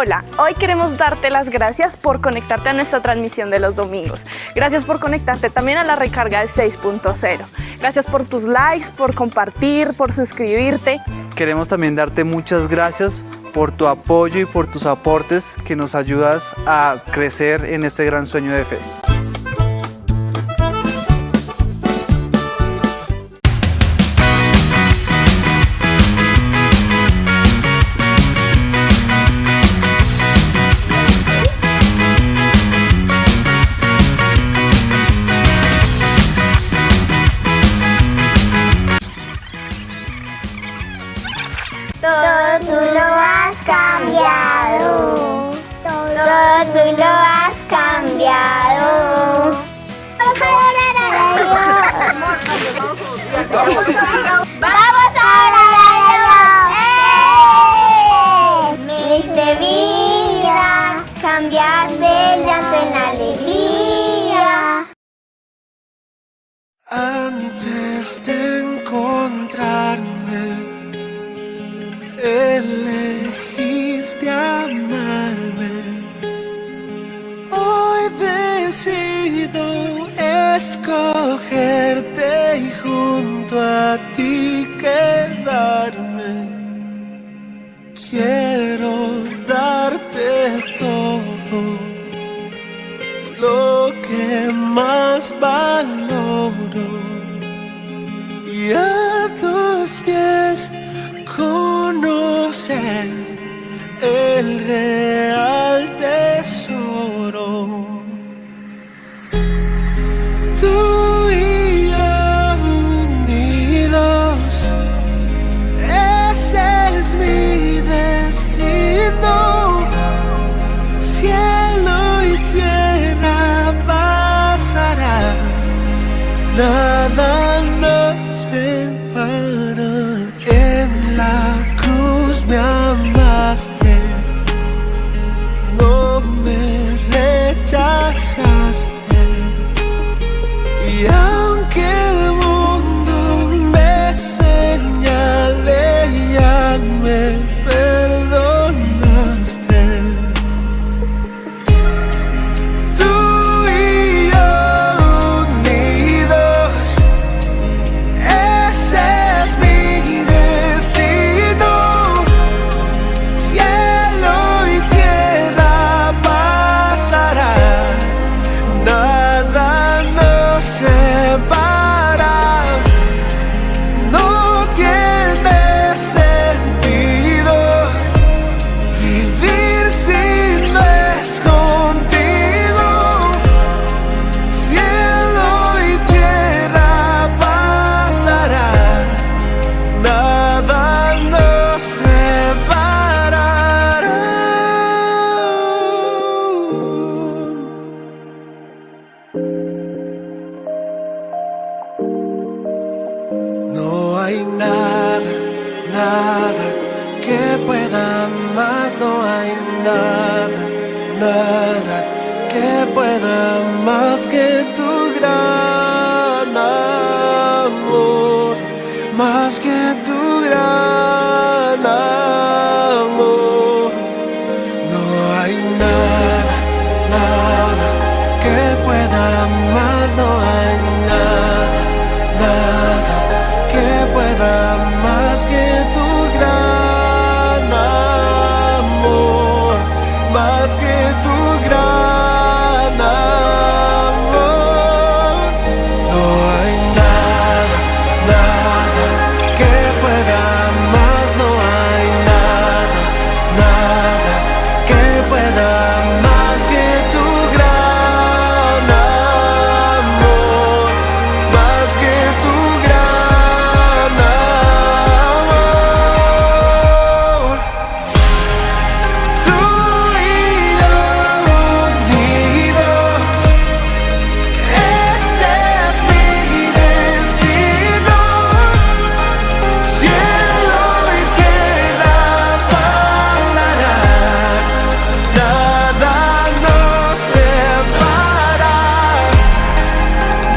Hola, hoy queremos darte las gracias por conectarte a nuestra transmisión de los domingos. Gracias por conectarte también a la recarga del 6.0. Gracias por tus likes, por compartir, por suscribirte. Queremos también darte muchas gracias por tu apoyo y por tus aportes que nos ayudas a crecer en este gran sueño de fe. Todo tú lo has cambiado. Todo tú lo has cambiado. Vamos ahora a Dios. Me diste vida, cambiaste el llanto en alegría. Antes de encontrarme, elegiste amarme. Hoy decido escogerte y junto a ti quedarme. Quiero darte todo lo que más valoro y a tus pies conocer el real tesoro. Tú y yo unidos, ese es mi destino. Cielo y tierra pasará, nada nos separa. En la cruz me amaste, no me rechazaste. Y aunque el mundo me señale, ya me perdonaste. Tú y yo unidos, ese es mi destino. Cielo y tierra pasará, nada nos separa. No tiene sentido vivir si no es contigo. Cielo y tierra pasará, nada nos separará. No hay nada, nada que pueda más. No hay nada, nada que pueda más que tu gran amor, más que tu gran amor. No hay nada, nada que pueda más. No hay nada, nada que pueda más que tu gran amor, más que tu gran amor. No hay nada, nada que pueda más. No hay nada, nada que pueda más que tu gran amor, más que tu gran amor. Tú y yo unidos, ese es mi destino. Cielo y tierra pasará, nada nos separa.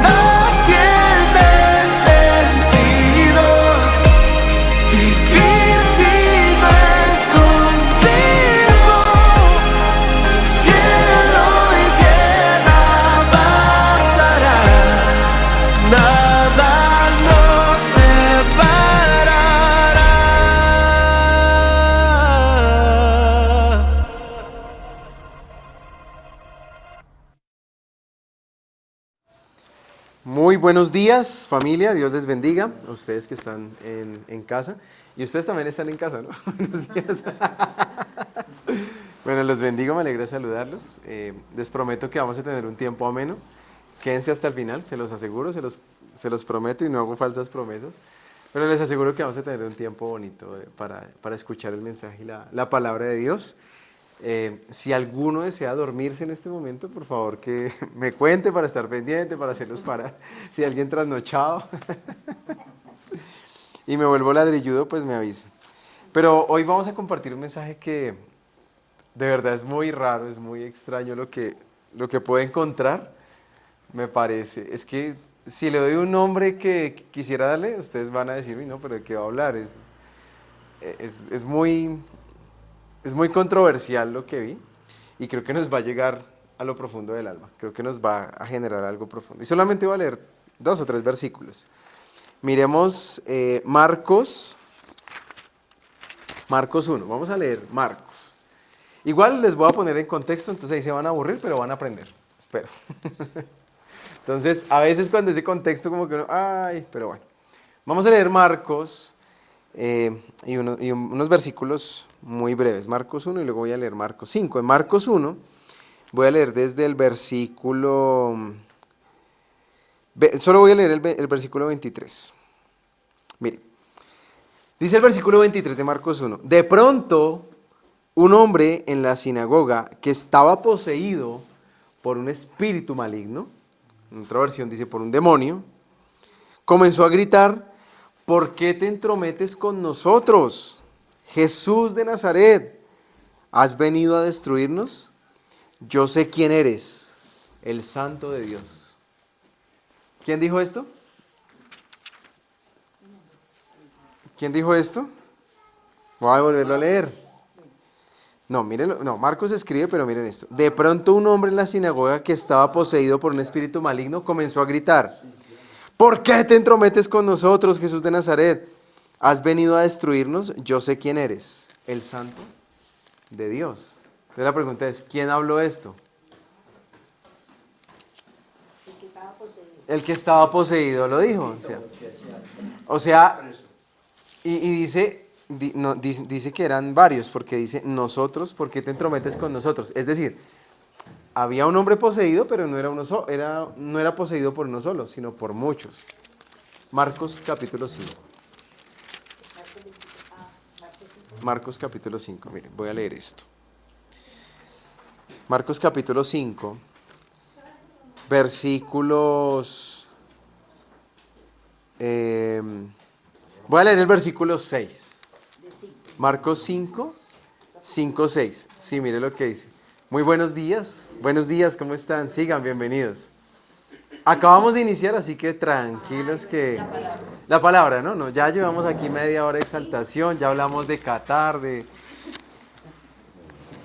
No tiene sentido Muy buenos días, familia. Dios les bendiga. A ustedes que están en casa. Y ustedes también están en casa, ¿no? Buenos días. Bueno, los bendigo, me alegra saludarlos. Les prometo que vamos a tener un tiempo ameno. Quédense hasta el final, se los aseguro, se los prometo y no hago falsas promesas. Pero les aseguro que vamos a tener un tiempo bonito para escuchar el mensaje y la palabra de Dios. Si alguno desea dormirse en este momento, por favor que me cuente para estar pendiente, para hacerlos parar. Si alguien trasnochado y me vuelvo ladrilludo, pues me avisa. Pero hoy vamos a compartir un mensaje que de verdad es muy raro, es muy extraño lo que puedo encontrar, me parece. Es que si le doy un nombre que quisiera darle, ustedes van a decir, no, pero ¿de qué va a hablar? Es muy controversial lo que vi y creo que nos va a llegar a lo profundo del alma. Creo que nos va a generar algo profundo. Y solamente voy a leer 2 o 3 versículos. Miremos Marcos 1. Vamos a leer Marcos. Igual les voy a poner en contexto, entonces ahí se van a aburrir, pero van a aprender. Espero. Entonces, a veces cuando ese contexto como que pero bueno. Vamos a leer Marcos y unos versículos muy breves. Marcos 1 y luego voy a leer Marcos 5. En Marcos 1 voy a leer desde el versículo... Solo voy a leer el versículo 23. Mire, dice el versículo 23 de Marcos 1. De pronto, un hombre en la sinagoga que estaba poseído por un espíritu maligno, en otra versión dice por un demonio, comenzó a gritar: ¿por qué te entrometes con nosotros, Jesús de Nazaret? ¿Has venido a destruirnos? Yo sé quién eres, el Santo de Dios. ¿Quién dijo esto? ¿Quién dijo esto? Voy a volverlo a leer. No, mírenlo, no, Marcos escribe, pero miren esto. De pronto un hombre en la sinagoga que estaba poseído por un espíritu maligno comenzó a gritar: ¿por qué te entrometes con nosotros, Jesús de Nazaret? ¿Has venido a destruirnos? Yo sé quién eres, el Santo de Dios. Entonces la pregunta es, ¿quién habló esto? El que estaba poseído lo dijo. O sea, y dice... dice que eran varios, porque dice nosotros, ¿por qué te entrometes con nosotros? Es decir, había un hombre poseído, pero no era poseído por uno solo, sino por muchos. Marcos capítulo 5. Marcos capítulo 5, miren, voy a leer esto. Marcos capítulo 5, versículos... voy a leer el versículo 6. Marcos 5, 6. Sí, mire lo que dice. Muy buenos días, ¿cómo están? Sigan, bienvenidos. Acabamos de iniciar, así que tranquilos que... La palabra, ¿no? Ya llevamos aquí media hora de exaltación, ya hablamos de Qatar,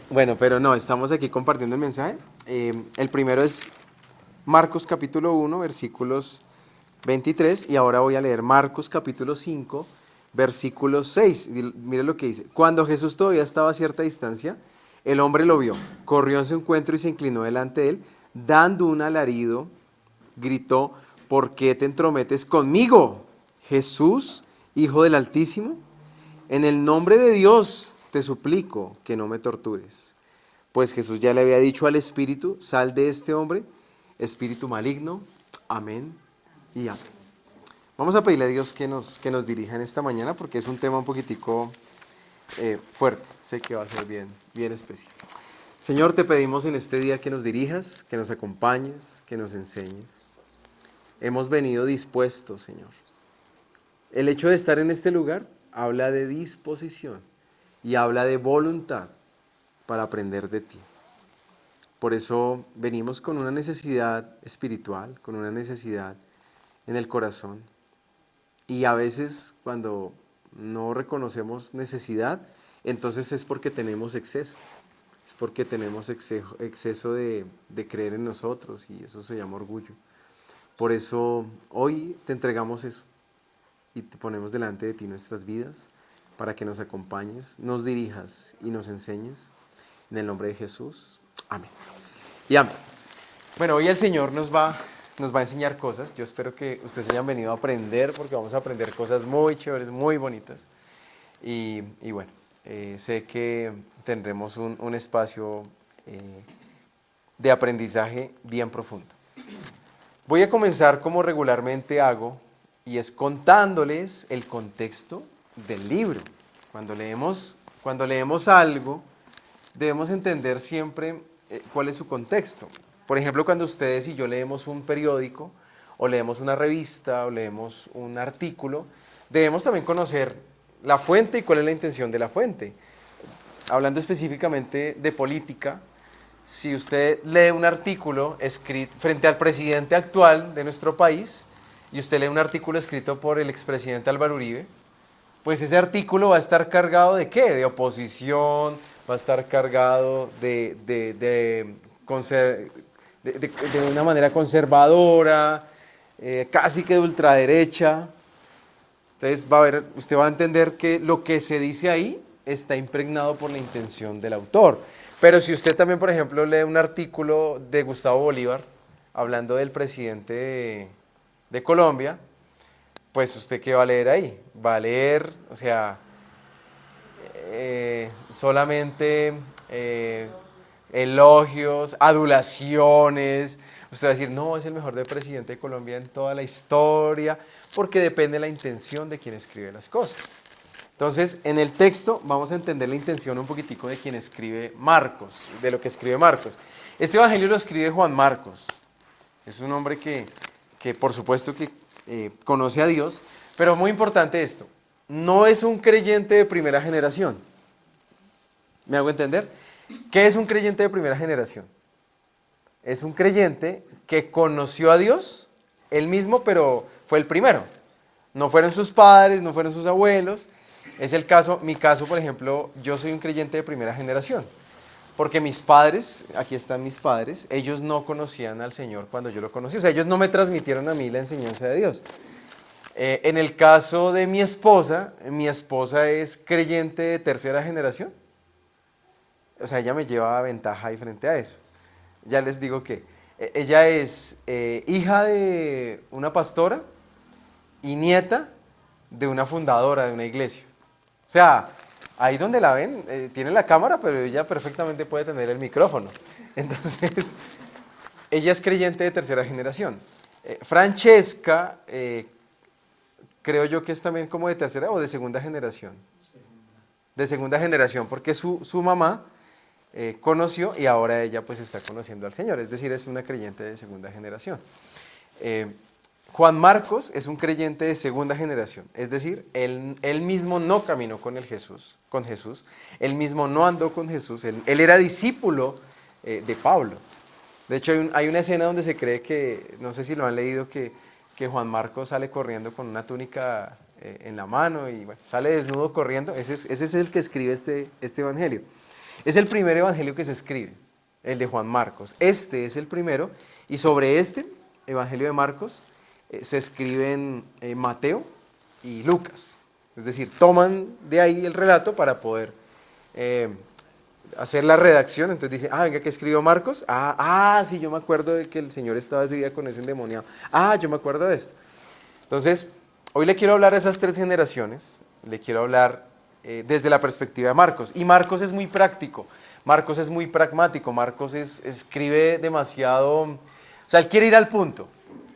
Bueno, pero no, estamos aquí compartiendo el mensaje. El primero es Marcos capítulo 1, versículos 23, y ahora voy a leer Marcos capítulo 5, versículo 6, mire lo que dice. Cuando Jesús todavía estaba a cierta distancia, el hombre lo vio, corrió en su encuentro y se inclinó delante de él, dando un alarido, gritó: ¿por qué te entrometes conmigo, Jesús, Hijo del Altísimo? En el nombre de Dios te suplico que no me tortures. Pues Jesús ya le había dicho al espíritu: sal de este hombre, espíritu maligno. Amén y amén. Vamos a pedirle a Dios que nos dirija en esta mañana, porque es un tema un poquitico fuerte. Sé que va a ser bien especial. Señor, te pedimos en este día que nos dirijas, que nos acompañes, que nos enseñes. Hemos venido dispuestos, Señor. El hecho de estar en este lugar habla de disposición y habla de voluntad para aprender de ti. Por eso venimos con una necesidad espiritual, con una necesidad en el corazón. Y a veces cuando no reconocemos necesidad, entonces es porque tenemos exceso. Es porque tenemos exceso de creer en nosotros, y eso se llama orgullo. Por eso hoy te entregamos eso y te ponemos delante de ti nuestras vidas para que nos acompañes, nos dirijas y nos enseñes. En el nombre de Jesús. Amén. Y amén. Bueno, hoy el Señor nos va nos va a enseñar cosas. Yo espero que ustedes hayan venido a aprender, porque vamos a aprender cosas muy chéveres, muy bonitas. Y bueno, sé que tendremos un espacio de aprendizaje bien profundo. Voy a comenzar como regularmente hago, y es contándoles el contexto del libro. Cuando leemos algo, debemos entender siempre cuál es su contexto. Por ejemplo, cuando ustedes y yo leemos un periódico, o leemos una revista, o leemos un artículo, debemos también conocer la fuente y cuál es la intención de la fuente. Hablando específicamente de política, si usted lee un artículo escrito frente al presidente actual de nuestro país, y usted lee un artículo escrito por el expresidente Álvaro Uribe, pues ese artículo va a estar cargado ¿de qué? De oposición, va a estar cargado de una manera conservadora, casi que de ultraderecha. Entonces usted va a entender que lo que se dice ahí está impregnado por la intención del autor. Pero si usted también, por ejemplo, lee un artículo de Gustavo Bolívar, hablando del presidente de Colombia, pues usted ¿qué va a leer ahí? Va a leer, o sea, solamente elogios, adulaciones. Usted va a decir, no, es el mejor presidente de Colombia en toda la historia, porque depende de la intención de quien escribe las cosas. Entonces, en el texto vamos a entender la intención un poquitico de quien escribe Marcos, de lo que escribe Marcos. Este evangelio lo escribe Juan Marcos. Es un hombre que por supuesto que conoce a Dios, pero muy importante esto, no es un creyente de primera generación. ¿Me hago entender? ¿Qué es un creyente de primera generación? Es un creyente que conoció a Dios, él mismo, pero fue el primero. No fueron sus padres, no fueron sus abuelos. Es el caso, mi caso, por ejemplo, yo soy un creyente de primera generación. Porque mis padres, aquí están mis padres, ellos no conocían al Señor cuando yo lo conocí. O sea, ellos no me transmitieron a mí la enseñanza de Dios. En el caso de mi esposa es creyente de tercera generación. O sea, ella me lleva ventaja ahí frente a eso. Ya les digo que ella es hija de una pastora y nieta de una fundadora de una iglesia. O sea, ahí donde la ven, tiene la cámara, pero ella perfectamente puede tener el micrófono. Entonces, ella es creyente de tercera generación. Francesca, creo yo que es también como de tercera o de segunda generación. De segunda generación, porque su mamá conoció y ahora ella pues está conociendo al Señor. Es decir, es una creyente de segunda generación. Juan Marcos es un creyente de segunda generación, es decir, él mismo no caminó con Jesús, él mismo no andó con Jesús, él era discípulo de Pablo. De hecho, hay una escena donde se cree que, no sé si lo han leído, que Juan Marcos sale corriendo con una túnica en la mano y bueno, sale desnudo corriendo. Ese es el que escribe este evangelio. Es el primer evangelio que se escribe, el de Juan Marcos. Este es el primero y sobre este evangelio de Marcos se escriben Mateo y Lucas. Es decir, toman de ahí el relato para poder hacer la redacción. Entonces dicen, venga, ¿qué escribió Marcos? Sí, yo me acuerdo de que el Señor estaba ese día con ese endemoniado. Yo me acuerdo de esto. Entonces, hoy le quiero hablar de esas tres generaciones. Le quiero hablar desde la perspectiva de Marcos. Y Marcos es muy práctico. Marcos es muy pragmático. Marcos escribe demasiado. O sea, él quiere ir al punto.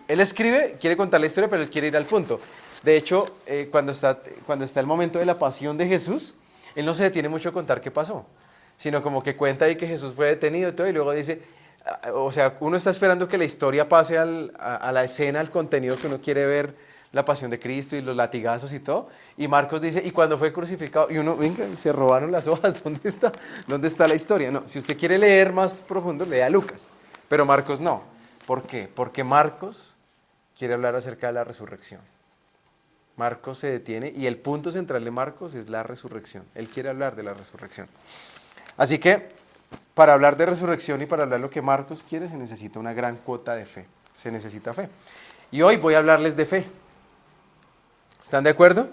Él escribe, quiere contar la historia, pero él quiere ir al punto. De hecho, cuando está el momento de la pasión de Jesús, él no se detiene mucho a contar qué pasó, sino como que cuenta ahí que Jesús fue detenido y todo, y luego dice, o sea, uno está esperando que la historia pase a la escena, al contenido que uno quiere ver, la pasión de Cristo y los latigazos y todo, y Marcos dice, y cuando fue crucificado, y uno, venga, se robaron las hojas, ¿dónde está la historia? No, si usted quiere leer más profundo, lea Lucas, pero Marcos no. ¿Por qué? Porque Marcos quiere hablar acerca de la resurrección. Marcos se detiene y el punto central de Marcos es la resurrección. Él quiere hablar de la resurrección. Así que, para hablar de resurrección y para hablar lo que Marcos quiere, se necesita una gran cuota de fe. Se necesita fe. Y hoy voy a hablarles de fe. ¿Están de acuerdo?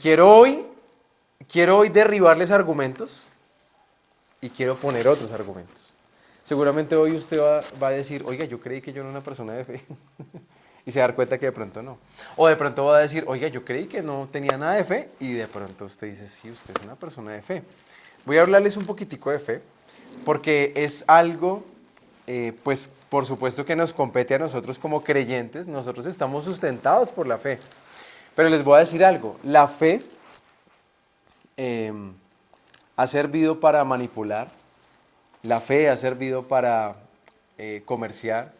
Quiero hoy derribarles argumentos y quiero poner otros argumentos. O Seguramente hoy usted va a decir, oiga, yo creí que yo era una persona de fe. Y se va a dar cuenta que de pronto no. O de pronto va a decir, oiga, yo creí que no tenía nada de fe. Y de pronto usted dice, sí, usted es una persona de fe. Voy a hablarles un poquitico de fe, porque es algo, pues por supuesto que nos compete a nosotros como creyentes. Nosotros estamos sustentados por la fe. Pero les voy a decir algo, la fe ha servido para manipular, la fe ha servido para comerciar,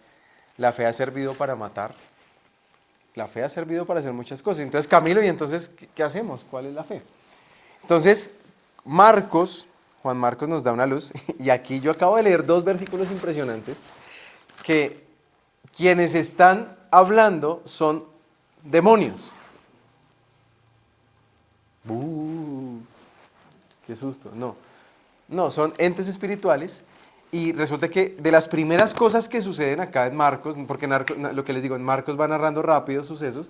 la fe ha servido para matar, la fe ha servido para hacer muchas cosas. Entonces, Camilo, ¿y entonces qué hacemos? ¿Cuál es la fe? Entonces, Juan Marcos nos da una luz, y aquí yo acabo de leer 2 versículos impresionantes, que quienes están hablando son demonios. ¡Qué susto! No, son entes espirituales. Y resulta que de las primeras cosas que suceden acá en Marcos, porque lo que les digo, en Marcos va narrando rápido sucesos,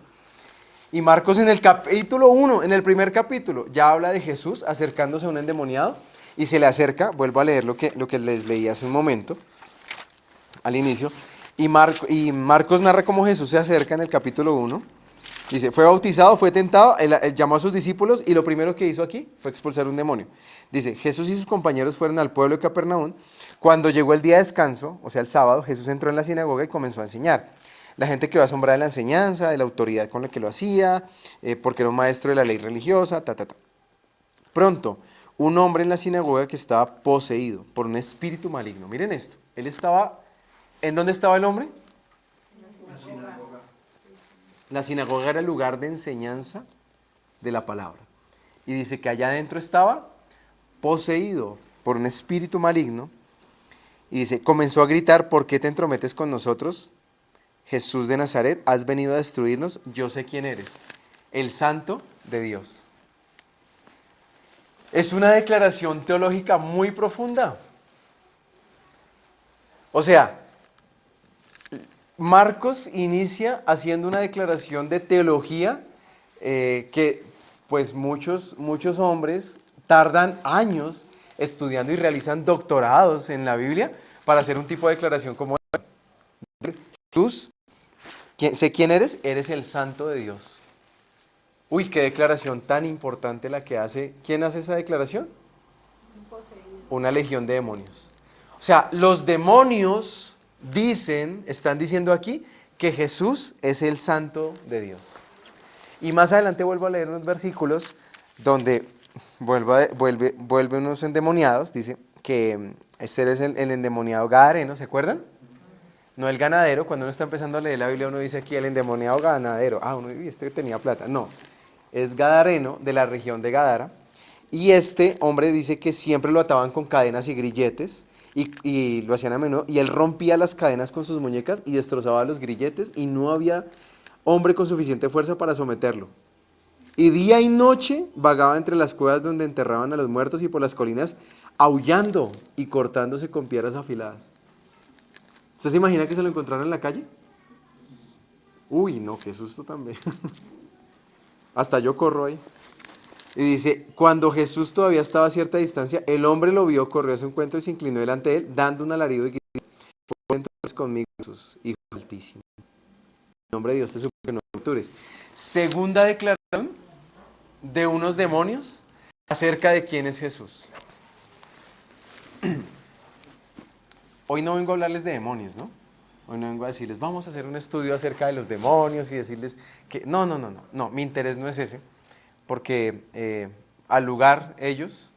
y Marcos en el capítulo 1, en el primer capítulo, ya habla de Jesús acercándose a un endemoniado, y se le acerca, vuelvo a leer lo que les leí hace un momento, al inicio, y Marcos narra cómo Jesús se acerca en el capítulo 1, dice, fue bautizado, fue tentado, él llamó a sus discípulos, y lo primero que hizo aquí fue expulsar un demonio. Dice, Jesús y sus compañeros fueron al pueblo de Capernaum. Cuando llegó el día de descanso, o sea el sábado, Jesús entró en la sinagoga y comenzó a enseñar. La gente quedó asombrada de la enseñanza, de la autoridad con la que lo hacía, porque era un maestro de la ley religiosa, Pronto, un hombre en la sinagoga que estaba poseído por un espíritu maligno. Miren esto, él estaba, ¿en dónde estaba el hombre? La sinagoga era el lugar de enseñanza de la palabra. Y dice que allá adentro estaba poseído por un espíritu maligno. Y dice, comenzó a gritar, ¿por qué te entrometes con nosotros? Jesús de Nazaret, has venido a destruirnos, yo sé quién eres, el Santo de Dios. Es una declaración teológica muy profunda. O sea, Marcos inicia haciendo una declaración de teología que pues muchos hombres tardan años estudiando y realizan doctorados en la Biblia para hacer un tipo de declaración como esta. Jesús, sé quién eres, eres el Santo de Dios. Uy, qué declaración tan importante la que hace. ¿Quién hace esa declaración? Una legión de demonios. O sea, los demonios están diciendo aquí que Jesús es el Santo de Dios. Y más adelante vuelvo a leer unos versículos donde vuelve unos endemoniados, dice que este es el endemoniado gadareno, ¿se acuerdan? No el ganadero, cuando uno está empezando a leer la Biblia uno dice aquí el endemoniado ganadero, uno dice tenía plata, no, es gadareno de la región de Gadara, y este hombre dice que siempre lo ataban con cadenas y grilletes, y lo hacían a menudo, y él rompía las cadenas con sus muñecas y destrozaba los grilletes, y no había hombre con suficiente fuerza para someterlo. Y día y noche vagaba entre las cuevas donde enterraban a los muertos y por las colinas, aullando y cortándose con piedras afiladas. ¿Usted se imagina que se lo encontraron en la calle? Uy, no, qué susto también. Hasta yo corro ahí. Y dice, cuando Jesús todavía estaba a cierta distancia, el hombre lo vio, corrió a su encuentro y se inclinó delante de él, dando un alarido y gritó, por entonces conmigo, Jesús, Hijo Altísimo. En nombre de Dios te suplico que no me tortures. Segunda declaración de unos demonios acerca de quién es Jesús. Hoy no vengo a hablarles de demonios, ¿no? Hoy no vengo a decirles, vamos a hacer un estudio acerca de los demonios y decirles que... No, mi interés no es ese, porque al lugar ellos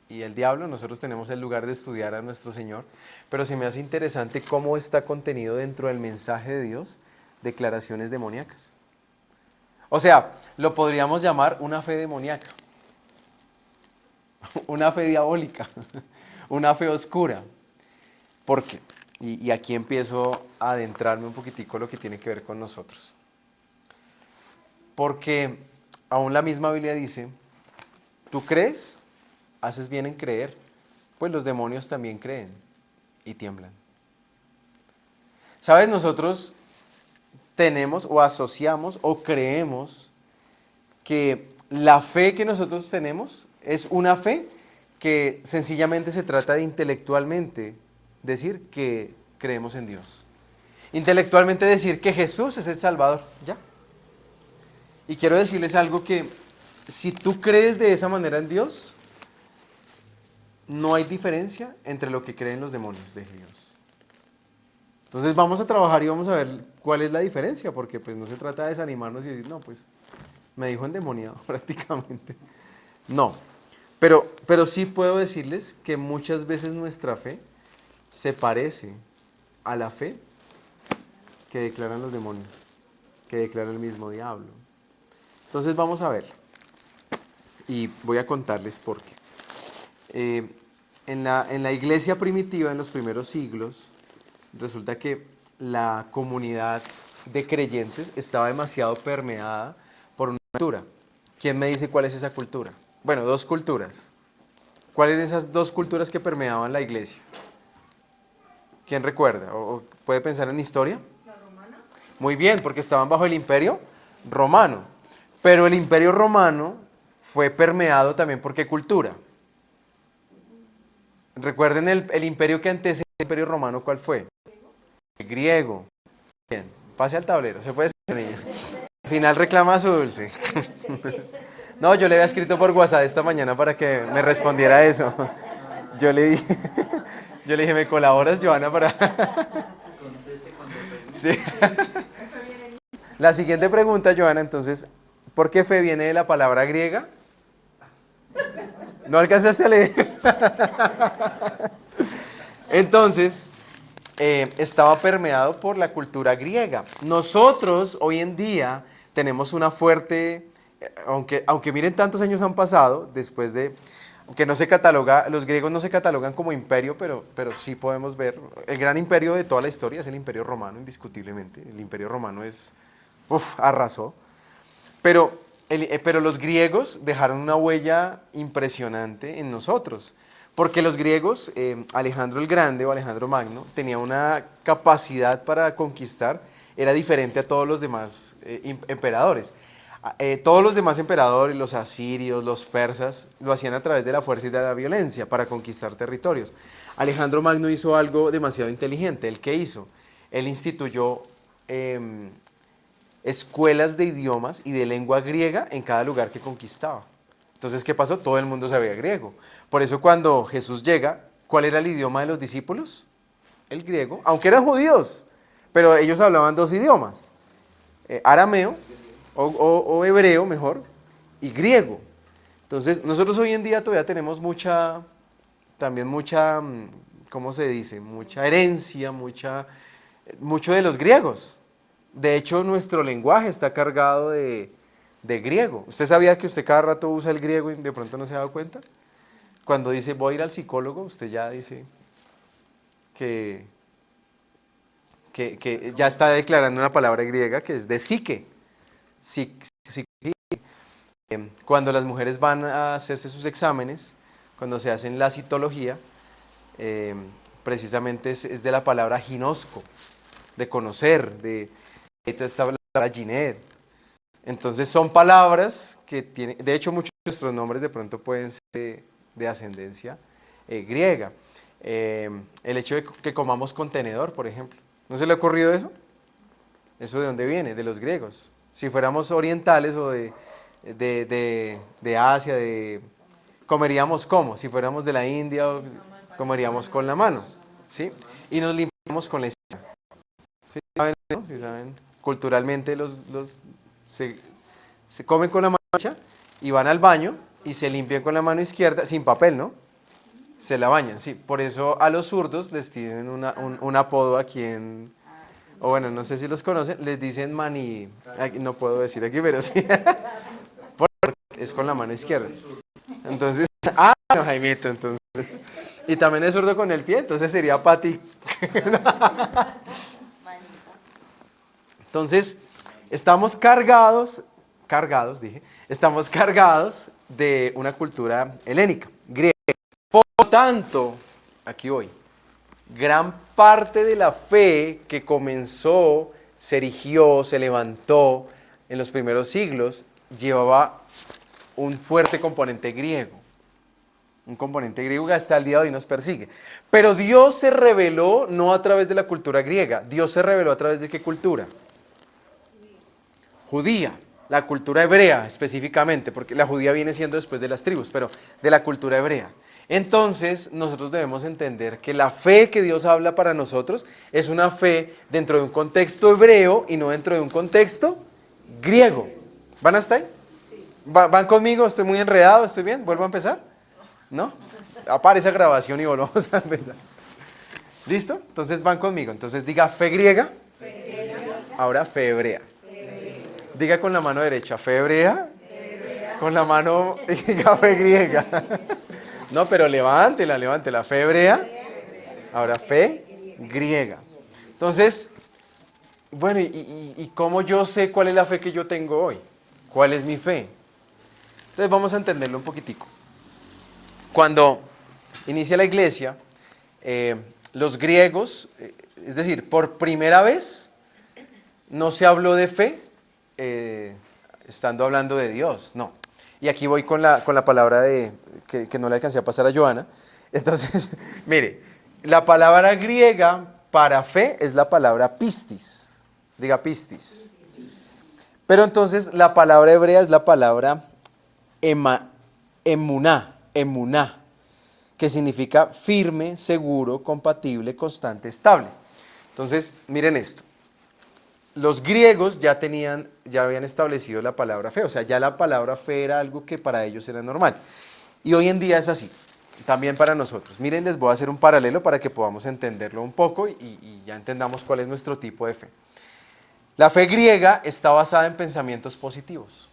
y el diablo, nosotros tenemos el lugar de estudiar a nuestro Señor, pero se me hace interesante cómo está contenido dentro del mensaje de Dios declaraciones demoníacas. O sea, lo podríamos llamar una fe demoníaca, una fe diabólica, una fe oscura. ¿Por qué? Y aquí empiezo a adentrarme un poquitico en lo que tiene que ver con nosotros. Porque aún la misma Biblia dice, ¿tú crees? Haces bien en creer, pues los demonios también creen y tiemblan. ¿Sabes? Nosotros tenemos o asociamos o creemos que la fe que nosotros tenemos es una fe que sencillamente se trata de intelectualmente decir que creemos en Dios. Intelectualmente decir que Jesús es el Salvador, ya. Y quiero decirles algo que si tú crees de esa manera en Dios, no hay diferencia entre lo que creen los demonios de Dios. Entonces vamos a trabajar y vamos a ver cuál es la diferencia, porque pues no se trata de desanimarnos y decir, no, pues me dijo endemoniado prácticamente. No, pero sí puedo decirles que muchas veces nuestra fe se parece a la fe que declaran los demonios, que declara el mismo diablo. Entonces vamos a ver, y voy a contarles por qué. En la iglesia primitiva, en los primeros siglos, resulta que la comunidad de creyentes estaba demasiado permeada por una cultura. ¿Quién me dice cuál es esa cultura? Bueno, dos culturas. ¿Cuáles eran esas dos culturas que permeaban la iglesia? ¿Quién recuerda? ¿O puede pensar en historia? La romana. Muy bien, porque estaban bajo el imperio romano. Pero el imperio romano fue permeado también por ¿qué cultura? Recuerden el imperio que antecede al imperio romano, ¿cuál fue? El griego. Bien, pase al tablero, se puede decir, niña. Al final reclama su dulce. No, yo le había escrito por WhatsApp esta mañana para que me respondiera eso. Yo le dije, ¿me colaboras, Joana, para...? Sí. La siguiente pregunta, Joana, entonces, ¿por qué fe viene de la palabra griega? ¿No alcanzaste a leer? Entonces, estaba permeado por la cultura griega. Nosotros hoy en día tenemos una fuerte, aunque miren tantos años han pasado, después de, aunque no se cataloga, los griegos no se catalogan como imperio, pero sí podemos ver, el gran imperio de toda la historia es el imperio romano, indiscutiblemente. El imperio romano arrasó. Pero los griegos dejaron una huella impresionante en nosotros, porque los griegos, Alejandro el Grande o Alejandro Magno, tenía una capacidad para conquistar, era diferente a todos los demás emperadores. Todos los demás emperadores, los asirios, los persas, lo hacían a través de la fuerza y de la violencia para conquistar territorios. Alejandro Magno hizo algo demasiado inteligente. ¿El qué hizo? Él instituyó escuelas de idiomas y de lengua griega en cada lugar que conquistaba. Entonces, ¿qué pasó? Todo el mundo sabía griego. Por eso cuando Jesús llega, ¿cuál era el idioma de los discípulos? El griego, aunque eran judíos, pero ellos hablaban dos idiomas, arameo o hebreo mejor, y griego. Entonces, nosotros hoy en día todavía tenemos mucha, ¿cómo se dice? Mucha herencia, mucho de los griegos. De hecho, nuestro lenguaje está cargado de griego. ¿Usted sabía que usted cada rato usa el griego y de pronto no se ha dado cuenta? Cuando dice voy a ir al psicólogo, usted ya dice que ya está declarando una palabra griega que es de psique. Cuando las mujeres van a hacerse sus exámenes, cuando se hacen la citología, precisamente es de la palabra ginosco, de conocer, esta palabra ginet. Entonces son palabras que tienen, de hecho muchos de nuestros nombres de pronto pueden ser de ascendencia griega. El hecho de que comamos con tenedor, por ejemplo. ¿No se le ha ocurrido eso? ¿Eso de dónde viene? De los griegos. Si fuéramos orientales o de Asia, comeríamos ¿cómo? Si fuéramos de la India, comeríamos con la mano, ¿sí? Y nos limpiamos con la izquierda. ¿Sí saben? ¿No? ¿Sí saben? Culturalmente se comen con la mancha y van al baño y se limpian con la mano izquierda, sin papel, ¿no? Se la bañan, sí. Por eso a los zurdos les tienen un apodo aquí o bueno, no sé si los conocen, les dicen no puedo decir aquí, pero sí. Porque es con la mano izquierda. Entonces, Jaimito, entonces. Y también es zurdo con el pie, entonces sería Pati. Entonces, estamos cargados de una cultura helénica, griega. Por lo tanto, aquí voy, gran parte de la fe que comenzó, se erigió, se levantó en los primeros siglos, llevaba un fuerte componente griego. un componente griego que hasta el día de hoy nos persigue. Pero Dios se reveló no a través de la cultura griega, Dios se reveló a través de ¿qué cultura? Judía, la cultura hebrea específicamente, porque la judía viene siendo después de las tribus, pero de la cultura hebrea. Entonces, nosotros debemos entender que la fe que Dios habla para nosotros es una fe dentro de un contexto hebreo y no dentro de un contexto griego. ¿Van hasta ahí? Sí. ¿Van conmigo? ¿Estoy muy enredado? ¿Estoy bien? ¿Vuelvo a empezar? ¿No? Apaga esa grabación y volvamos a empezar. ¿Listo? Entonces van conmigo. Entonces diga fe griega. Fe griega. Ahora fe hebrea. Diga con la mano derecha fe hebrea. Con la mano diga fe griega. No, pero levántela. Fe hebrea. Ahora fe griega. Entonces, bueno, ¿y cómo yo sé cuál es la fe que yo tengo hoy? ¿Cuál es mi fe? Entonces vamos a entenderlo un poquitico. Cuando inicia la iglesia, los griegos, es decir, por primera vez, no se habló de fe estando hablando de Dios, no. Y aquí voy con la palabra que no le alcancé a pasar a Joana. Entonces, mire, la palabra griega para fe es la palabra pistis. Diga pistis. Pero entonces la palabra hebrea es la palabra emuná, que significa firme, seguro, compatible, constante, estable. Entonces, miren esto. Los griegos ya habían establecido la palabra fe, o sea, ya la palabra fe era algo que para ellos era normal. Y hoy en día es así, también para nosotros. Miren, les voy a hacer un paralelo para que podamos entenderlo un poco y ya entendamos cuál es nuestro tipo de fe. La fe griega está basada en pensamientos positivos.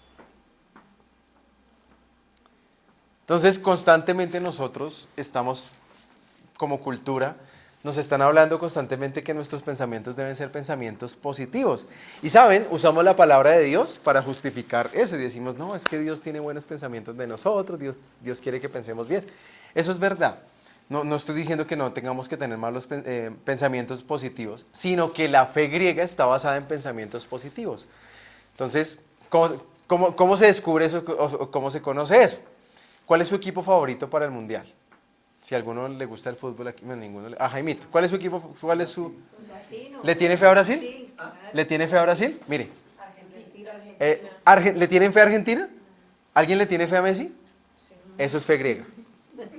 Entonces, constantemente nosotros estamos, como cultura, nos están hablando constantemente que nuestros pensamientos deben ser pensamientos positivos. Y saben, usamos la palabra de Dios para justificar eso y decimos, no, es que Dios tiene buenos pensamientos de nosotros, Dios quiere que pensemos bien. Eso es verdad. No estoy diciendo que no tengamos que tener malos pensamientos positivos, sino que la fe griega está basada en pensamientos positivos. Entonces, ¿cómo se descubre eso o cómo se conoce eso? ¿Cuál es su equipo favorito para el Mundial? Si a alguno le gusta el fútbol, aquí, no, ninguno. A Jaimito, ¿cuál es su equipo? ¿Cuál es su? ¿Le tiene fe a Brasil? ¿Le tiene fe a Brasil? Mire. ¿Le tienen fe a Argentina? ¿Alguien le tiene fe a Messi? Eso es fe griega.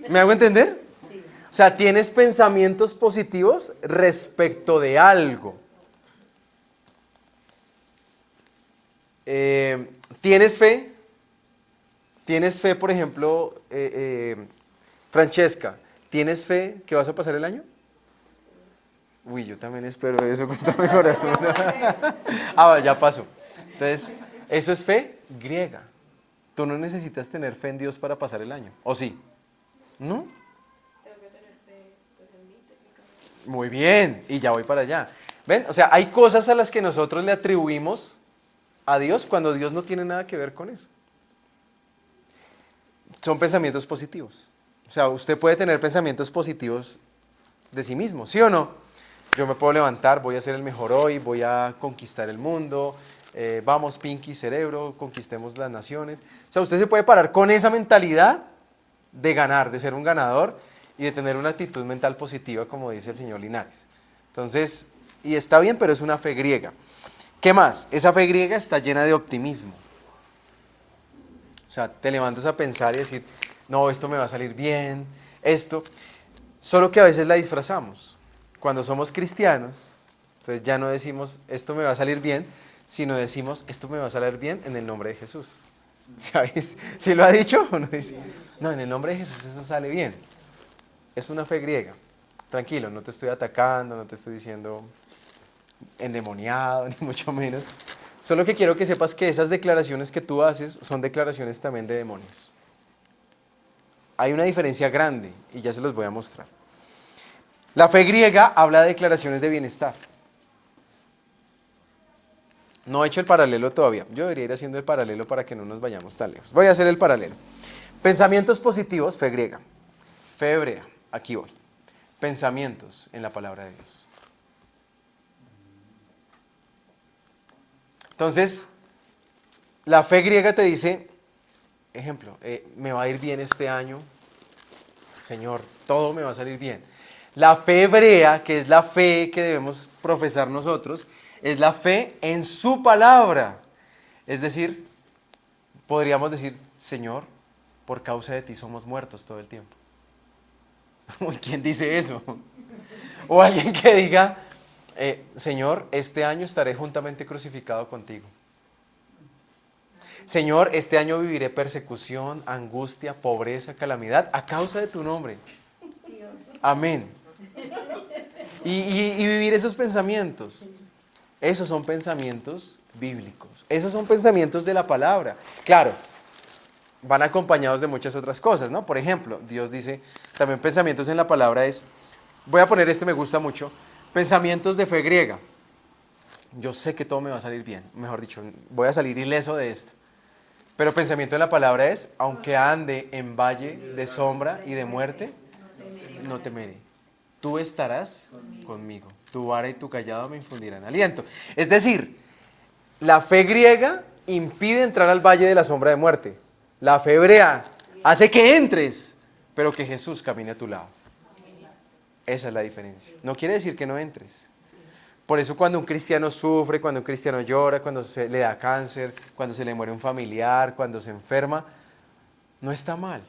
¿Me hago entender? O sea, tienes pensamientos positivos respecto de algo. ¿Tienes fe? ¿Tienes fe, por ejemplo, Francesca, ¿tienes fe que vas a pasar el año? Uy, yo también espero eso con todo mi corazón. Ya pasó. Entonces, eso es fe griega. Tú no necesitas tener fe en Dios para pasar el año, ¿o sí? ¿No? Tengo que tener fe pues, en mí, técnicamente. Muy bien, y ya voy para allá. ¿Ven? O sea, hay cosas a las que nosotros le atribuimos a Dios cuando Dios no tiene nada que ver con eso. Son pensamientos positivos. O sea, usted puede tener pensamientos positivos de sí mismo, ¿sí o no? Yo me puedo levantar, voy a ser el mejor hoy, voy a conquistar el mundo, vamos Pinky, cerebro, conquistemos las naciones. O sea, usted se puede parar con esa mentalidad de ganar, de ser un ganador y de tener una actitud mental positiva, como dice el señor Linares. Entonces, y está bien, pero es una fe griega. ¿Qué más? Esa fe griega está llena de optimismo. O sea, te levantas a pensar y decir, no, esto me va a salir bien, esto. Solo que a veces la disfrazamos. Cuando somos cristianos, entonces ya no decimos, esto me va a salir bien, sino decimos, esto me va a salir bien en el nombre de Jesús. ¿Sabes? ¿Sí lo ha dicho o no dice? No, en el nombre de Jesús eso sale bien. Es una fe griega. Tranquilo, no te estoy atacando, no te estoy diciendo endemoniado, ni mucho menos. Solo que quiero que sepas que esas declaraciones que tú haces son declaraciones también de demonios. Hay una diferencia grande y ya se los voy a mostrar. La fe griega habla de declaraciones de bienestar. No he hecho el paralelo todavía. Yo debería ir haciendo el paralelo para que no nos vayamos tan lejos. Voy a hacer el paralelo. Pensamientos positivos, fe griega. Fe hebrea, aquí voy. Pensamientos en la palabra de Dios. Entonces, la fe griega te dice, ejemplo, me va a ir bien este año, Señor, todo me va a salir bien. La fe hebrea, que es la fe que debemos profesar nosotros, es la fe en su palabra. Es decir, podríamos decir, Señor, por causa de ti somos muertos todo el tiempo. ¿Quién dice eso? O alguien que diga, Señor, este año estaré juntamente crucificado contigo. Señor, este año viviré persecución, angustia, pobreza, calamidad a causa de tu nombre. Amén. Y vivir esos pensamientos. Esos son pensamientos bíblicos. Esos son pensamientos de la palabra. Claro, van acompañados de muchas otras cosas, ¿no? Por ejemplo, Dios dice, también pensamientos en la palabra es, voy a poner me gusta mucho, pensamientos de fe griega. Yo sé que todo me va a salir bien, mejor dicho, voy a salir ileso de esto. Pero pensamiento en la palabra es, aunque ande en valle de sombra y de muerte, no temeré. Tú estarás conmigo. Tu vara y tu callado me infundirán aliento. Es decir, la fe griega impide entrar al valle de la sombra de muerte. La fe hebrea hace que entres, pero que Jesús camine a tu lado. Esa es la diferencia. No quiere decir que no entres. Por eso cuando un cristiano sufre, cuando un cristiano llora, cuando se le da cáncer, cuando se le muere un familiar, cuando se enferma, no está mal.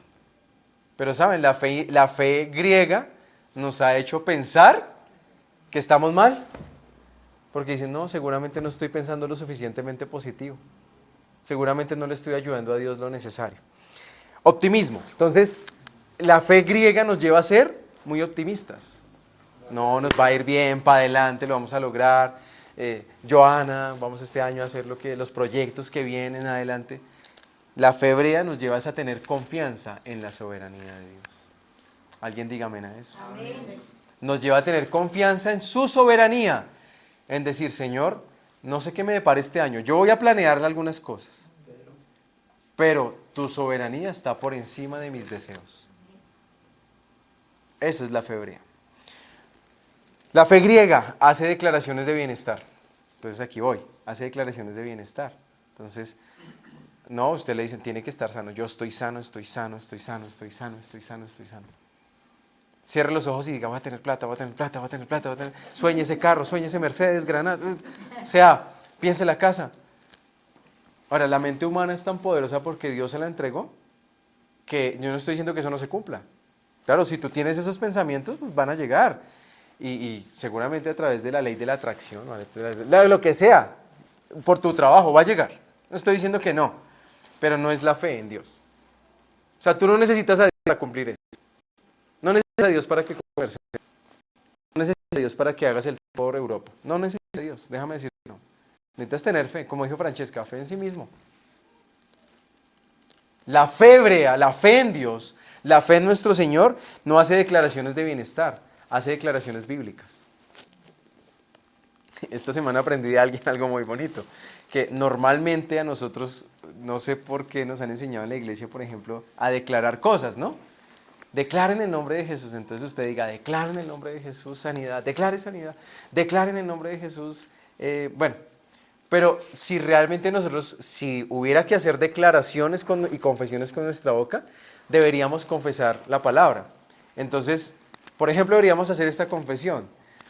Pero saben, la fe griega nos ha hecho pensar que estamos mal. Porque dicen, no, seguramente no estoy pensando lo suficientemente positivo. Seguramente no le estoy ayudando a Dios lo necesario. Optimismo. Entonces, la fe griega nos lleva a ser muy optimistas. No, nos va a ir bien, para adelante, lo vamos a lograr. Joana, vamos este año a hacer los proyectos que vienen adelante. La fe hebrea nos lleva a tener confianza en la soberanía de Dios. ¿Alguien diga amén a eso? Amén. Nos lleva a tener confianza en su soberanía. En decir, Señor, no sé qué me depara este año. Yo voy a planear algunas cosas. Pero tu soberanía está por encima de mis deseos. Esa es la fe hebrea. La fe griega hace declaraciones de bienestar. Entonces aquí voy, hace declaraciones de bienestar. Entonces, no, usted le dicen, tiene que estar sano. Yo estoy sano, estoy sano, estoy sano, estoy sano, estoy sano, estoy sano. Cierre los ojos y diga, voy a tener plata, voy a tener plata, voy a tener plata, voy a tener... Sueñe ese carro, sueñe ese Mercedes, Granada. O sea, piense la casa. Ahora, la mente humana es tan poderosa porque Dios se la entregó que yo no estoy diciendo que eso no se cumpla. Claro, si tú tienes esos pensamientos, pues van a llegar. Y seguramente a través de la ley de la atracción, lo que sea, por tu trabajo va a llegar. No estoy diciendo que no, pero no es la fe en Dios. O sea, tú no necesitas a Dios para cumplir eso. No necesitas a Dios para que converses. No necesitas a Dios para que hagas el por Europa. No necesitas a Dios, déjame decirte no. Necesitas tener fe, como dijo Francesca, fe en sí mismo. La fe hebrea, la fe en Dios, la fe en nuestro Señor, no hace declaraciones de bienestar, hace declaraciones bíblicas. Esta semana aprendí de alguien algo muy bonito, que normalmente a nosotros, no sé por qué nos han enseñado en la iglesia, por ejemplo, a declarar cosas, ¿no? Declaren en el nombre de Jesús, entonces usted diga, declaren en el nombre de Jesús sanidad, declaren en el nombre de Jesús, bueno, pero si realmente nosotros, si hubiera que hacer declaraciones y confesiones con nuestra boca, deberíamos confesar la palabra. Entonces, por ejemplo, deberíamos hacer esta confesión.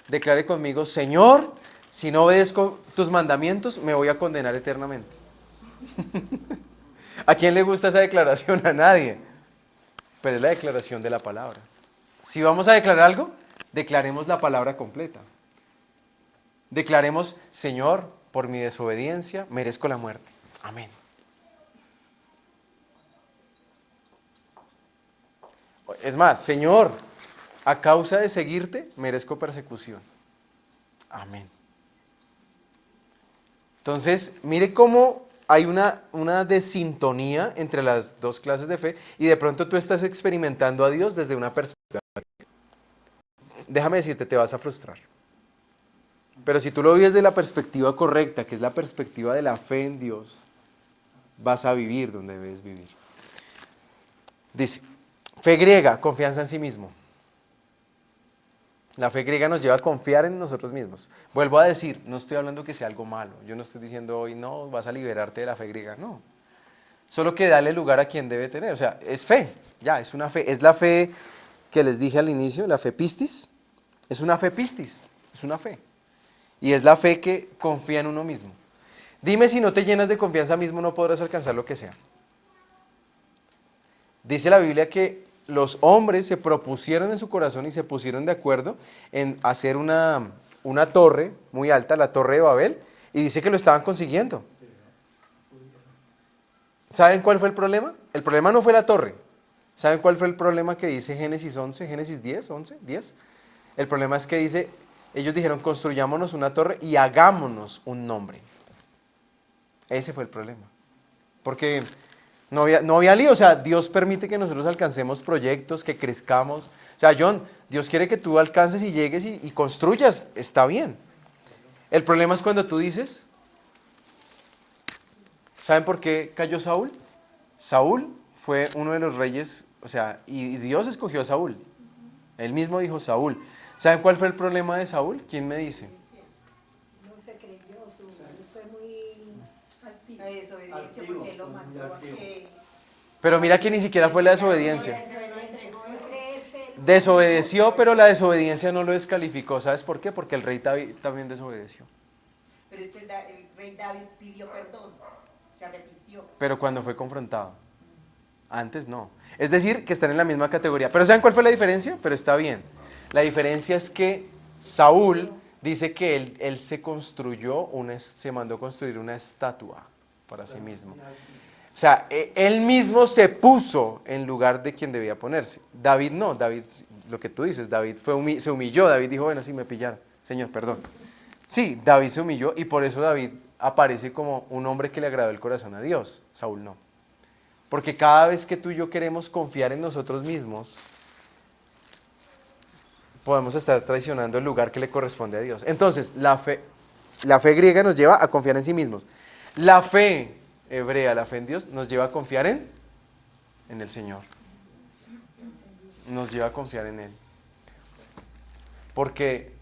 Declare conmigo, Señor, si no obedezco tus mandamientos, me voy a condenar eternamente. ¿A quién le gusta esa declaración? A nadie. Pero es la declaración de la palabra. Si vamos a declarar algo, declaremos la palabra completa. Declaremos, Señor, por mi desobediencia merezco la muerte. Amén. Es más, Señor, a causa de seguirte, merezco persecución. Amén. Entonces, mire cómo hay una desintonía entre las dos clases de fe y de pronto tú estás experimentando a Dios desde una perspectiva. Déjame decirte, te vas a frustrar. Pero si tú lo vives de la perspectiva correcta, que es la perspectiva de la fe en Dios, vas a vivir donde debes vivir. Dice, fe griega, confianza en sí mismo. La fe griega nos lleva a confiar en nosotros mismos. Vuelvo a decir, no estoy hablando que sea algo malo. Yo no estoy diciendo hoy, no, vas a liberarte de la fe griega. No. Solo que dale lugar a quien debe tener. O sea, es fe. Ya, es una fe. Es la fe que les dije al inicio, la fe pistis, es una fe pistis, es una fe. Y es la fe que confía en uno mismo. Dime si no te llenas de confianza mismo, no podrás alcanzar lo que sea. Dice la Biblia que los hombres se propusieron en su corazón y se pusieron de acuerdo en hacer una torre muy alta, la Torre de Babel, y dice que lo estaban consiguiendo. ¿Saben cuál fue el problema? El problema no fue la torre. ¿Saben cuál fue el problema que dice Génesis 11, Génesis 10, 11, 10? El problema es que dice, ellos dijeron, construyámonos una torre y hagámonos un nombre. Ese fue el problema. Porque no había lío, o sea, Dios permite que nosotros alcancemos proyectos, que crezcamos. O sea, John, Dios quiere que tú alcances y llegues y construyas, está bien. El problema es cuando tú dices, ¿saben por qué cayó Saúl? Saúl fue uno de los reyes, o sea, y Dios escogió a Saúl. Él mismo dijo Saúl. ¿Saben cuál fue el problema de Saúl? ¿Quién me dice? No se creyó, fue muy desobediencia porque lo mató a que... Pero mira que ni siquiera fue la desobediencia. Desobedeció, pero la desobediencia no lo descalificó. ¿Sabes por qué? Porque el rey David también desobedeció. Pero el rey David pidió perdón, se arrepintió. Pero cuando fue confrontado. Antes no. Es decir, que están en la misma categoría. Pero ¿saben cuál fue la diferencia? Pero está bien. La diferencia es que Saúl dice que él se mandó construir una estatua para sí mismo. O sea, él mismo se puso en lugar de quien debía ponerse. David no, David, lo que tú dices, David se humilló, David dijo, bueno, sí me pillaron, Señor, perdón. Sí, David se humilló y por eso David aparece como un hombre que le agradó el corazón a Dios, Saúl no. Porque cada vez que tú y yo queremos confiar en nosotros mismos, podemos estar traicionando el lugar que le corresponde a Dios. Entonces, la fe griega nos lleva a confiar en sí mismos. La fe hebrea, la fe en Dios, nos lleva a confiar en el Señor. Nos lleva a confiar en Él. Porque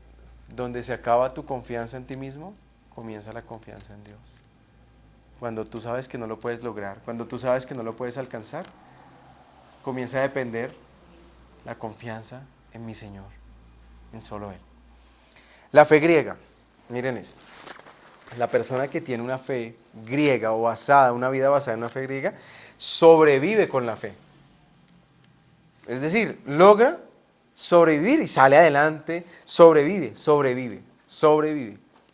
donde se acaba tu confianza en ti mismo, comienza la confianza en Dios. Cuando tú sabes que no lo puedes lograr, cuando tú sabes que no lo puedes alcanzar, comienza a depender la confianza en mi Señor, en solo Él. La fe griega, miren esto. La persona que tiene una fe griega o una vida basada en una fe griega, sobrevive con la fe. Es decir, logra sobrevivir y sale adelante, sobrevive,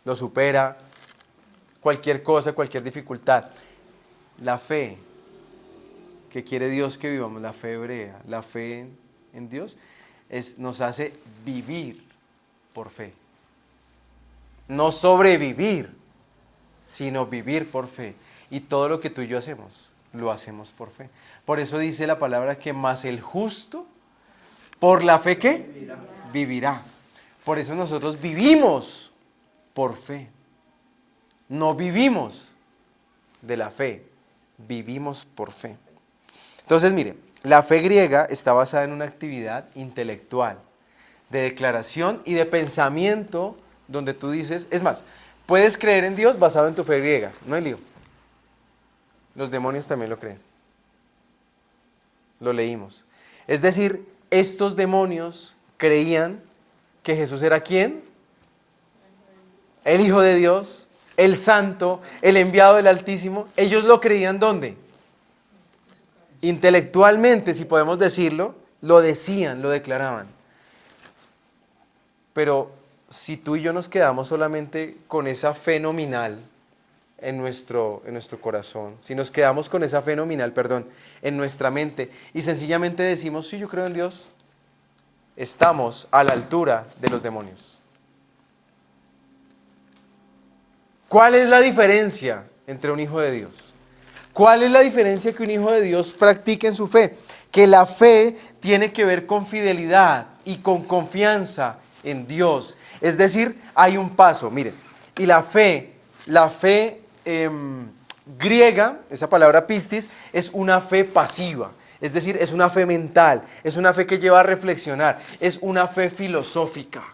lo supera, cualquier cosa, cualquier dificultad. La fe que quiere Dios que vivamos, la fe hebrea, la fe en Dios, nos hace vivir por fe. No sobrevivir, sino vivir por fe. Y todo lo que tú y yo hacemos, lo hacemos por fe. Por eso dice la palabra que más el justo, por la fe que vivirá. Por eso nosotros vivimos por fe. No vivimos de la fe, vivimos por fe. Entonces, mire, la fe griega está basada en una actividad intelectual, de declaración y de pensamiento, donde tú dices, es más, puedes creer en Dios basado en tu fe griega, no hay lío. Los demonios también lo creen. Lo leímos. Es decir, estos demonios creían que Jesús era ¿quién? El Hijo de Dios, el Santo, el enviado del Altísimo. Ellos lo creían ¿dónde? Intelectualmente, si podemos decirlo, lo decían, lo declaraban. Pero si tú y yo nos quedamos solamente con esa fe nominal en nuestro corazón, si nos quedamos con esa fe nominal, en nuestra mente, y sencillamente decimos, sí, yo creo en Dios, estamos a la altura de los demonios. ¿Cuál es la diferencia entre un hijo de Dios? ¿Cuál es la diferencia que un hijo de Dios practique en su fe? Que la fe tiene que ver con fidelidad y con confianza en Dios. Es decir, hay un paso, miren, y la fe griega, esa palabra pistis, es una fe pasiva, es decir, es una fe mental, es una fe que lleva a reflexionar, es una fe filosófica.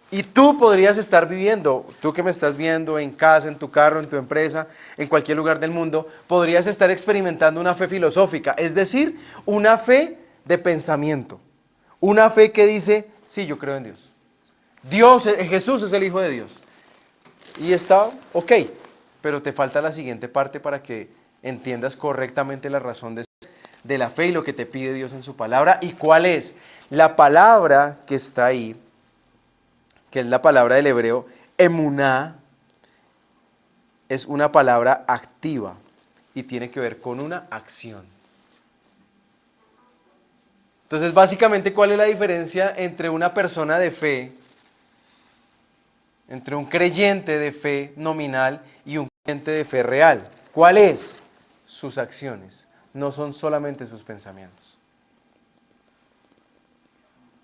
Y tú podrías estar viviendo, tú que me estás viendo en casa, en tu carro, en tu empresa, en cualquier lugar del mundo, podrías estar experimentando una fe filosófica, es decir, una fe de pensamiento. Una fe que dice, sí, yo creo en Dios. Jesús es el Hijo de Dios. Y está ok, pero te falta la siguiente parte para que entiendas correctamente la razón de la fe y lo que te pide Dios en su palabra. ¿Y cuál es? La palabra que está ahí, que es la palabra del hebreo, emuná, es una palabra activa y tiene que ver con una acción. Entonces, básicamente, ¿cuál es la diferencia entre una persona de fe, entre un creyente de fe nominal y un creyente de fe real? ¿Cuál es? Sus acciones, no son solamente sus pensamientos.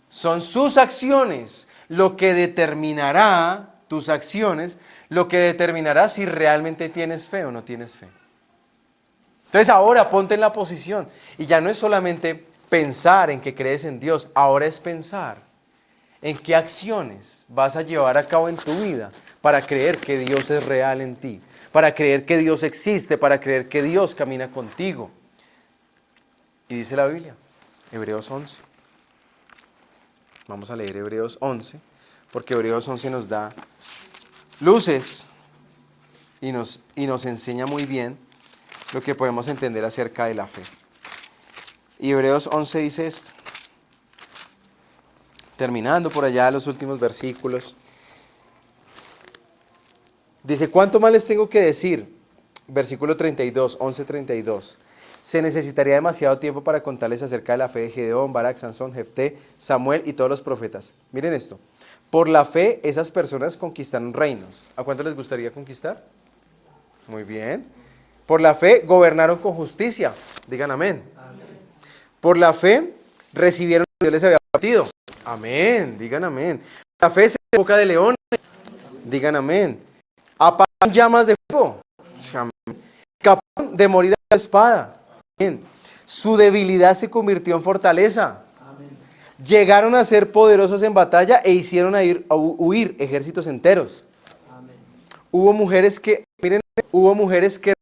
Son sus acciones lo que determinará, tus acciones, lo que determinará si realmente tienes fe o no tienes fe. Entonces ahora ponte en la posición y ya no es solamente pensar en que crees en Dios, ahora es pensar en qué acciones vas a llevar a cabo en tu vida para creer que Dios es real en ti, para creer que Dios existe, para creer que Dios camina contigo. Y dice la Biblia, Hebreos 11. Vamos a leer Hebreos 11, porque Hebreos 11 nos da luces y nos enseña muy bien lo que podemos entender acerca de la fe. Y Hebreos 11 dice esto, terminando por allá los últimos versículos. Dice, ¿cuánto más les tengo que decir? Versículo 32, 11:32. Se necesitaría demasiado tiempo para contarles acerca de la fe de Gedeón, Barak, Sansón, Jefté, Samuel y todos los profetas. Miren esto. Por la fe, esas personas conquistaron reinos. ¿A cuánto les gustaría conquistar? Muy bien. Por la fe, gobernaron con justicia. Digan amén. Amén. Por la fe, recibieron lo que Dios les había prometido. Amén. Digan amén. Por la fe, se boca de leones. Digan amén. Apagaron llamas de fuego. Amén. Escaparon de morir a la espada. Amén. Su debilidad se convirtió en fortaleza. Amén. Llegaron a ser poderosos en batalla e hicieron huir ejércitos enteros. Amén. Hubo mujeres que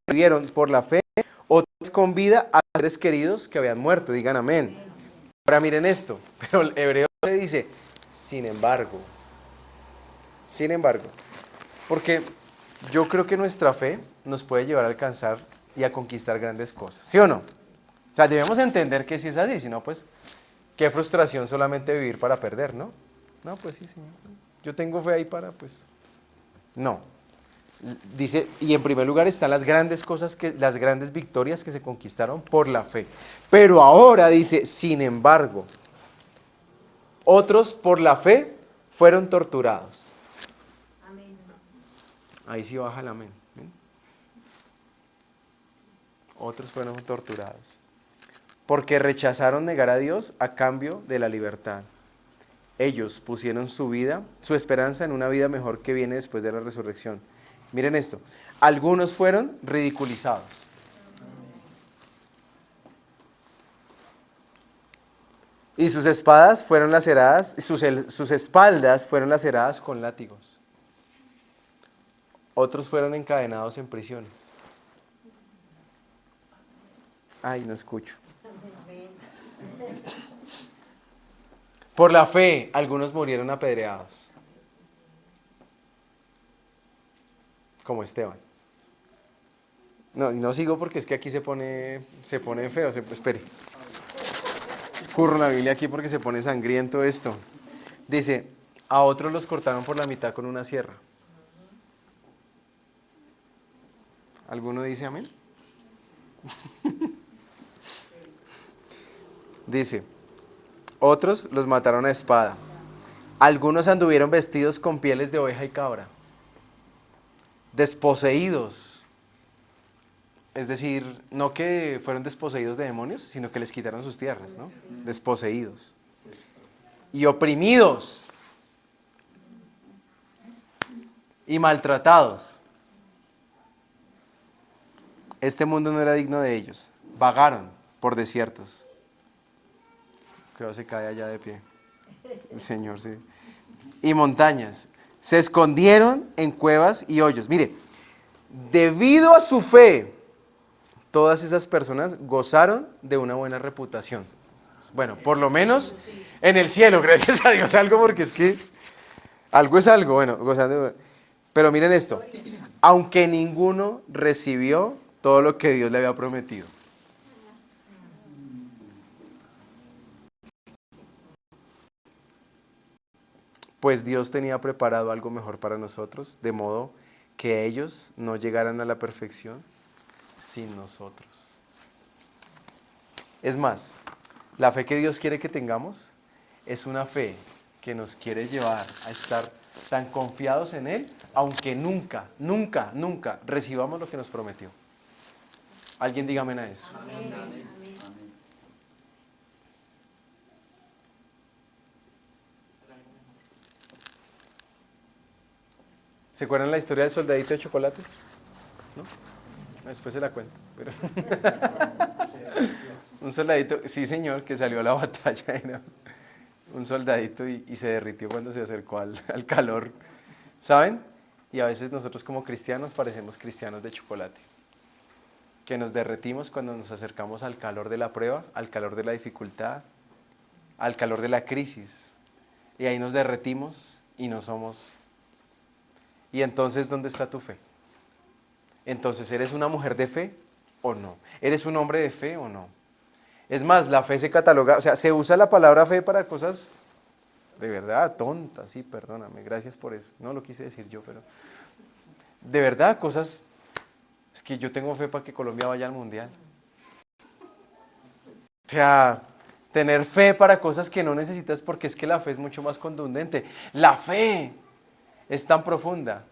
vivieron por la fe, otras con vida a seres queridos que habían muerto. Digan amén. Ahora miren esto, pero el hebreo le dice, sin embargo, porque yo creo que nuestra fe nos puede llevar a alcanzar y a conquistar grandes cosas, ¿sí o no? O sea, debemos entender que si es así, si no, pues, qué frustración solamente vivir para perder, ¿no? No, pues sí, Señor. Yo tengo fe ahí para, pues, no. Dice, y en primer lugar están las grandes cosas, las grandes victorias que se conquistaron por la fe. Pero ahora dice, sin embargo, otros por la fe fueron torturados. Amén. Ahí sí baja el amén. ¿Ven? Otros fueron torturados. Porque rechazaron negar a Dios a cambio de la libertad. Ellos pusieron su esperanza en una vida mejor que viene después de la resurrección. Miren esto, algunos fueron ridiculizados. Y sus espadas fueron laceradas, sus espaldas fueron laceradas con látigos. Otros fueron encadenados en prisiones. Ay, no escucho. Por la fe, algunos murieron apedreados. Como Esteban. No, y no sigo porque es que aquí se pone feo. Espere. Escurro la Biblia aquí porque se pone sangriento esto. Dice, a otros los cortaron por la mitad con una sierra. ¿Alguno dice amén? Dice, otros los mataron a espada. Algunos anduvieron vestidos con pieles de oveja y cabra. Desposeídos, es decir, no que fueron desposeídos de demonios, sino que les quitaron sus tierras, ¿no? Desposeídos. Y oprimidos. Y maltratados. Este mundo no era digno de ellos. Vagaron por desiertos. Creo que se cae allá de pie. El Señor, sí. Y montañas. Se escondieron en cuevas y hoyos. Mire, debido a su fe, todas esas personas gozaron de una buena reputación. Bueno, por lo menos en el cielo, gracias a Dios, algo, porque es que algo es algo, bueno, gozando. Pero miren esto, aunque ninguno recibió todo lo que Dios le había prometido. Pues Dios tenía preparado algo mejor para nosotros, de modo que ellos no llegaran a la perfección sin nosotros. Es más, la fe que Dios quiere que tengamos es una fe que nos quiere llevar a estar tan confiados en Él, aunque nunca, nunca, nunca recibamos lo que nos prometió. Alguien diga amén a eso. Amén. ¿Se acuerdan la historia del soldadito de chocolate? ¿No? Después se la cuento. Pero un soldadito, sí señor, que salió a la batalla, era un soldadito y se derritió cuando se acercó al calor. ¿Saben? Y a veces nosotros como cristianos parecemos cristianos de chocolate. Que nos derretimos cuando nos acercamos al calor de la prueba, al calor de la dificultad, al calor de la crisis. Y ahí nos derretimos y no somos. Y entonces, ¿dónde está tu fe? Entonces, ¿eres una mujer de fe o no? ¿Eres un hombre de fe o no? Es más, la fe se cataloga, o sea, se usa la palabra fe para cosas de verdad tontas, sí, perdóname, gracias por eso. No lo quise decir yo, pero de verdad, cosas, es que yo tengo fe para que Colombia vaya al mundial. O sea, tener fe para cosas que no necesitas, porque es que la fe es mucho más contundente. La fe es tan profunda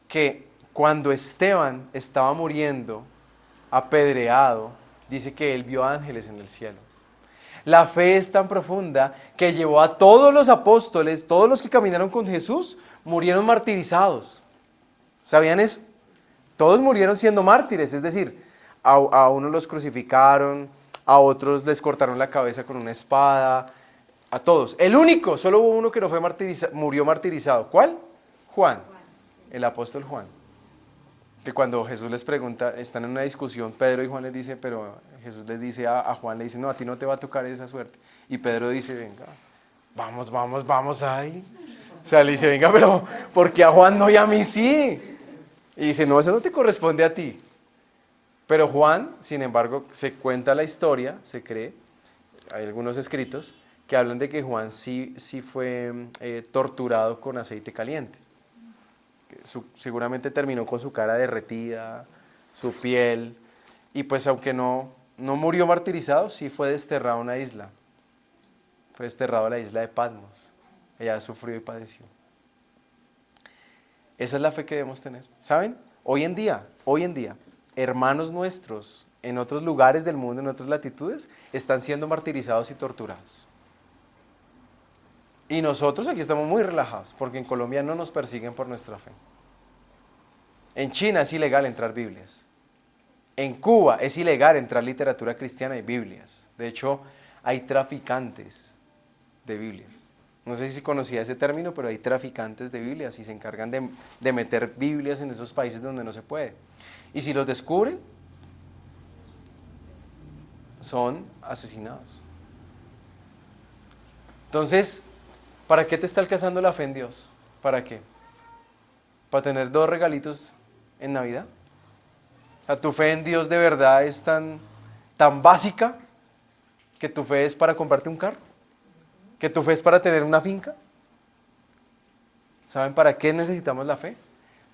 que cuando Esteban estaba muriendo, apedreado, dice que él vio ángeles en el cielo. La fe es tan profunda que llevó a todos los apóstoles, todos los que caminaron con Jesús, murieron martirizados. ¿Sabían eso? Todos murieron siendo mártires, es decir, a unos los crucificaron, a otros les cortaron la cabeza con una espada, a todos. El único, solo hubo uno que no fue murió martirizado. ¿Cuál? Juan, el apóstol Juan. Que cuando Jesús les pregunta, están en una discusión, Pedro y Juan les dice, pero Jesús les dice a Juan, le dice, no, a ti no te va a tocar esa suerte. Y Pedro dice, venga, vamos ahí. O sea, le dice, venga, pero ¿por qué a Juan no y a mí sí? Y dice, no, eso no te corresponde a ti. Pero Juan, sin embargo, se cuenta la historia, se cree, hay algunos escritos que hablan de que Juan sí fue torturado con aceite caliente. Seguramente terminó con su cara derretida, su piel, y pues aunque no murió martirizado, sí fue desterrado a una isla. Fue desterrado a la isla de Patmos. Ella sufrió y padeció. Esa es la fe que debemos tener. ¿Saben? Hoy en día, hermanos nuestros en otros lugares del mundo, en otras latitudes, están siendo martirizados y torturados. Y nosotros aquí estamos muy relajados, porque en Colombia no nos persiguen por nuestra fe. En China es ilegal entrar Biblias. En Cuba es ilegal entrar literatura cristiana y Biblias. De hecho, hay traficantes de Biblias. No sé si conocía ese término, pero hay traficantes de Biblias y se encargan de meter Biblias en esos países donde no se puede. Y si los descubren, son asesinados. Entonces, ¿para qué te está alcanzando la fe en Dios? ¿Para qué? ¿Para tener 2 regalitos en Navidad? O sea, ¿tu fe en Dios de verdad es tan básica que tu fe es para comprarte un carro? ¿Que tu fe es para tener una finca? ¿Saben para qué necesitamos la fe?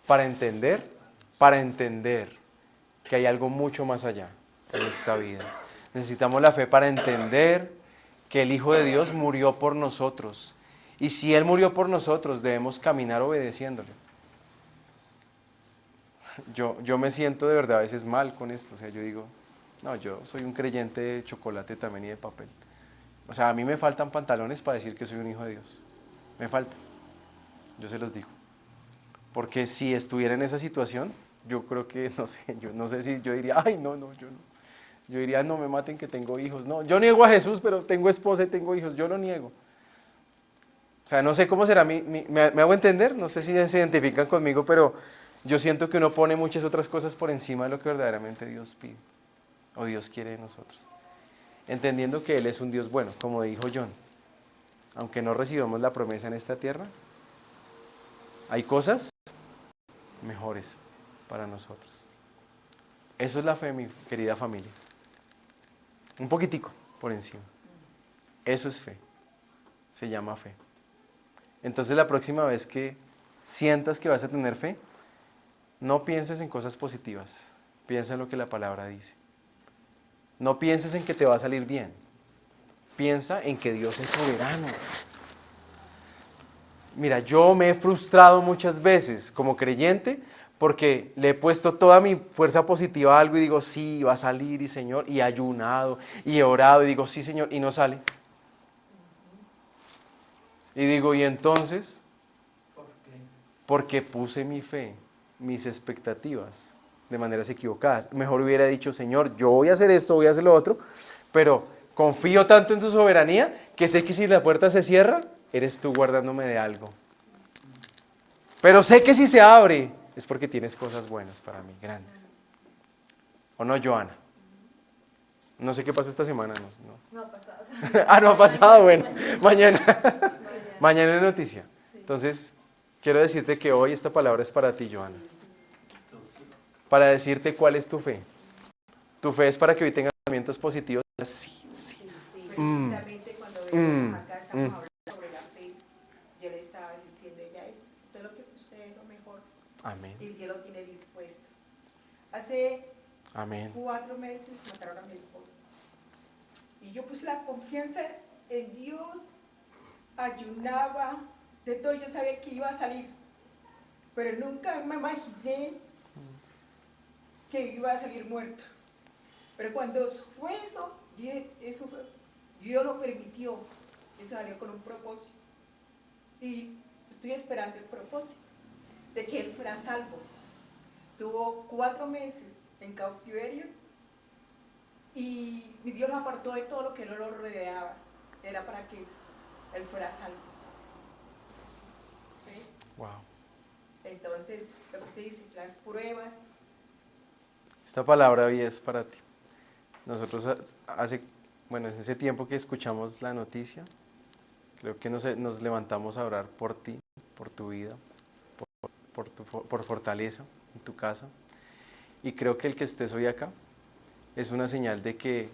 Para entender que hay algo mucho más allá en esta vida. Necesitamos la fe para entender que el Hijo de Dios murió por nosotros. Y si Él murió por nosotros, debemos caminar obedeciéndole. Yo me siento de verdad a veces mal con esto. O sea, yo digo, no, yo soy un creyente de chocolate también y de papel. O sea, a mí me faltan pantalones para decir que soy un hijo de Dios. Me faltan. Yo se los digo. Porque si estuviera en esa situación, yo creo que, yo no sé si yo diría, ay, no, yo no. Yo diría, no me maten que tengo hijos. No, yo niego a Jesús, pero tengo esposa y tengo hijos. Yo lo niego. O sea, no sé cómo será ¿me hago entender? No sé si se identifican conmigo, pero yo siento que uno pone muchas otras cosas por encima de lo que verdaderamente Dios pide o Dios quiere de nosotros. entendiendo que Él es un Dios bueno, como dijo John. Aunque no recibamos la promesa en esta tierra, hay cosas mejores para nosotros. Eso es la fe, mi querida familia. Un poquitico por encima. Eso es fe. Se llama fe. Entonces la próxima vez que sientas que vas a tener fe, no pienses en cosas positivas. Piensa en lo que la palabra dice. No pienses en que te va a salir bien. Piensa en que Dios es soberano. Mira, yo me he frustrado muchas veces como creyente porque le he puesto toda mi fuerza positiva a algo y digo, sí, va a salir, y Señor, y he ayunado, y he orado, y digo, sí, Señor, y no sale. Y digo, ¿y entonces? Porque puse mi fe, mis expectativas de maneras equivocadas. Mejor hubiera dicho, Señor, yo voy a hacer esto, voy a hacer lo otro, pero confío tanto en tu soberanía que sé que si la puerta se cierra, eres tú guardándome de algo. Pero sé que si se abre, es porque tienes cosas buenas para mí, grandes. ¿O no, Joana? No sé qué pasó esta semana. No ha pasado. Ah, no ha pasado, bueno. Mañana. Mañana es noticia. Entonces, quiero decirte que hoy esta palabra es para ti, Joana. Para decirte cuál es tu fe. Tu fe es para que hoy tengas pensamientos positivos. Sí. Precisamente cuando veníamos acá estamos hablando sobre la fe, yo le estaba diciendo a ella eso, todo lo que sucede es lo mejor. Amén. Y Dios lo tiene dispuesto. Hace Amén. 4 meses mataron a mi esposo. Y yo puse la confianza en Dios, ayunaba, de todo, yo sabía que iba a salir. Pero nunca me imaginé que iba a salir muerto. Pero cuando fue eso, Dios lo permitió. Eso salió con un propósito. Y estoy esperando el propósito de que él fuera salvo. Tuvo 4 meses en cautiverio y Dios lo apartó de todo lo que no lo rodeaba. Era para que él fuera salvo. ¿Sí? Wow. Entonces, lo que usted dice, las pruebas. Esta palabra hoy es para ti. Nosotros en ese tiempo que escuchamos la noticia, creo que nos levantamos a orar por ti, por tu vida, por fortaleza en tu casa. Y creo que el que estés hoy acá es una señal de que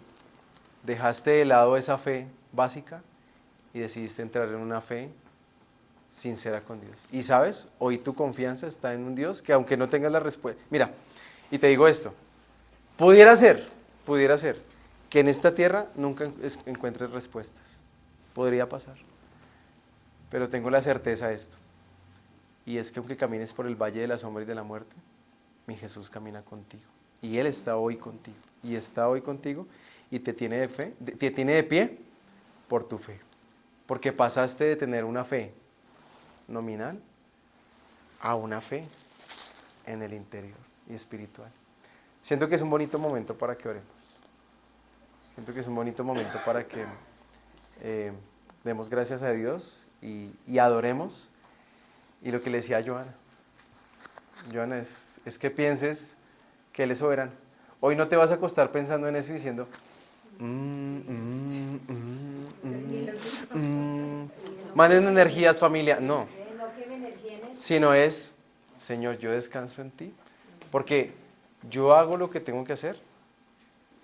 dejaste de lado esa fe básica y decidiste entrar en una fe sincera con Dios. Y sabes, hoy tu confianza está en un Dios que aunque no tengas la respuesta, mira, y te digo esto, pudiera ser que en esta tierra nunca encuentres respuestas, podría pasar, pero tengo la certeza de esto, y es que aunque camines por el valle de la sombra y de la muerte, mi Jesús camina contigo, y Él está hoy contigo, y te tiene de pie por tu fe, porque pasaste de tener una fe nominal a una fe en el interior y espiritual. Siento que es un bonito momento para que oremos. Siento que es un bonito momento para que demos gracias a Dios y adoremos. Y lo que le decía a Joana es que pienses que Él es soberano. Hoy no te vas a acostar pensando en eso y diciendo manden energías, familia. No. Sino es, Señor, yo descanso en ti, porque yo hago lo que tengo que hacer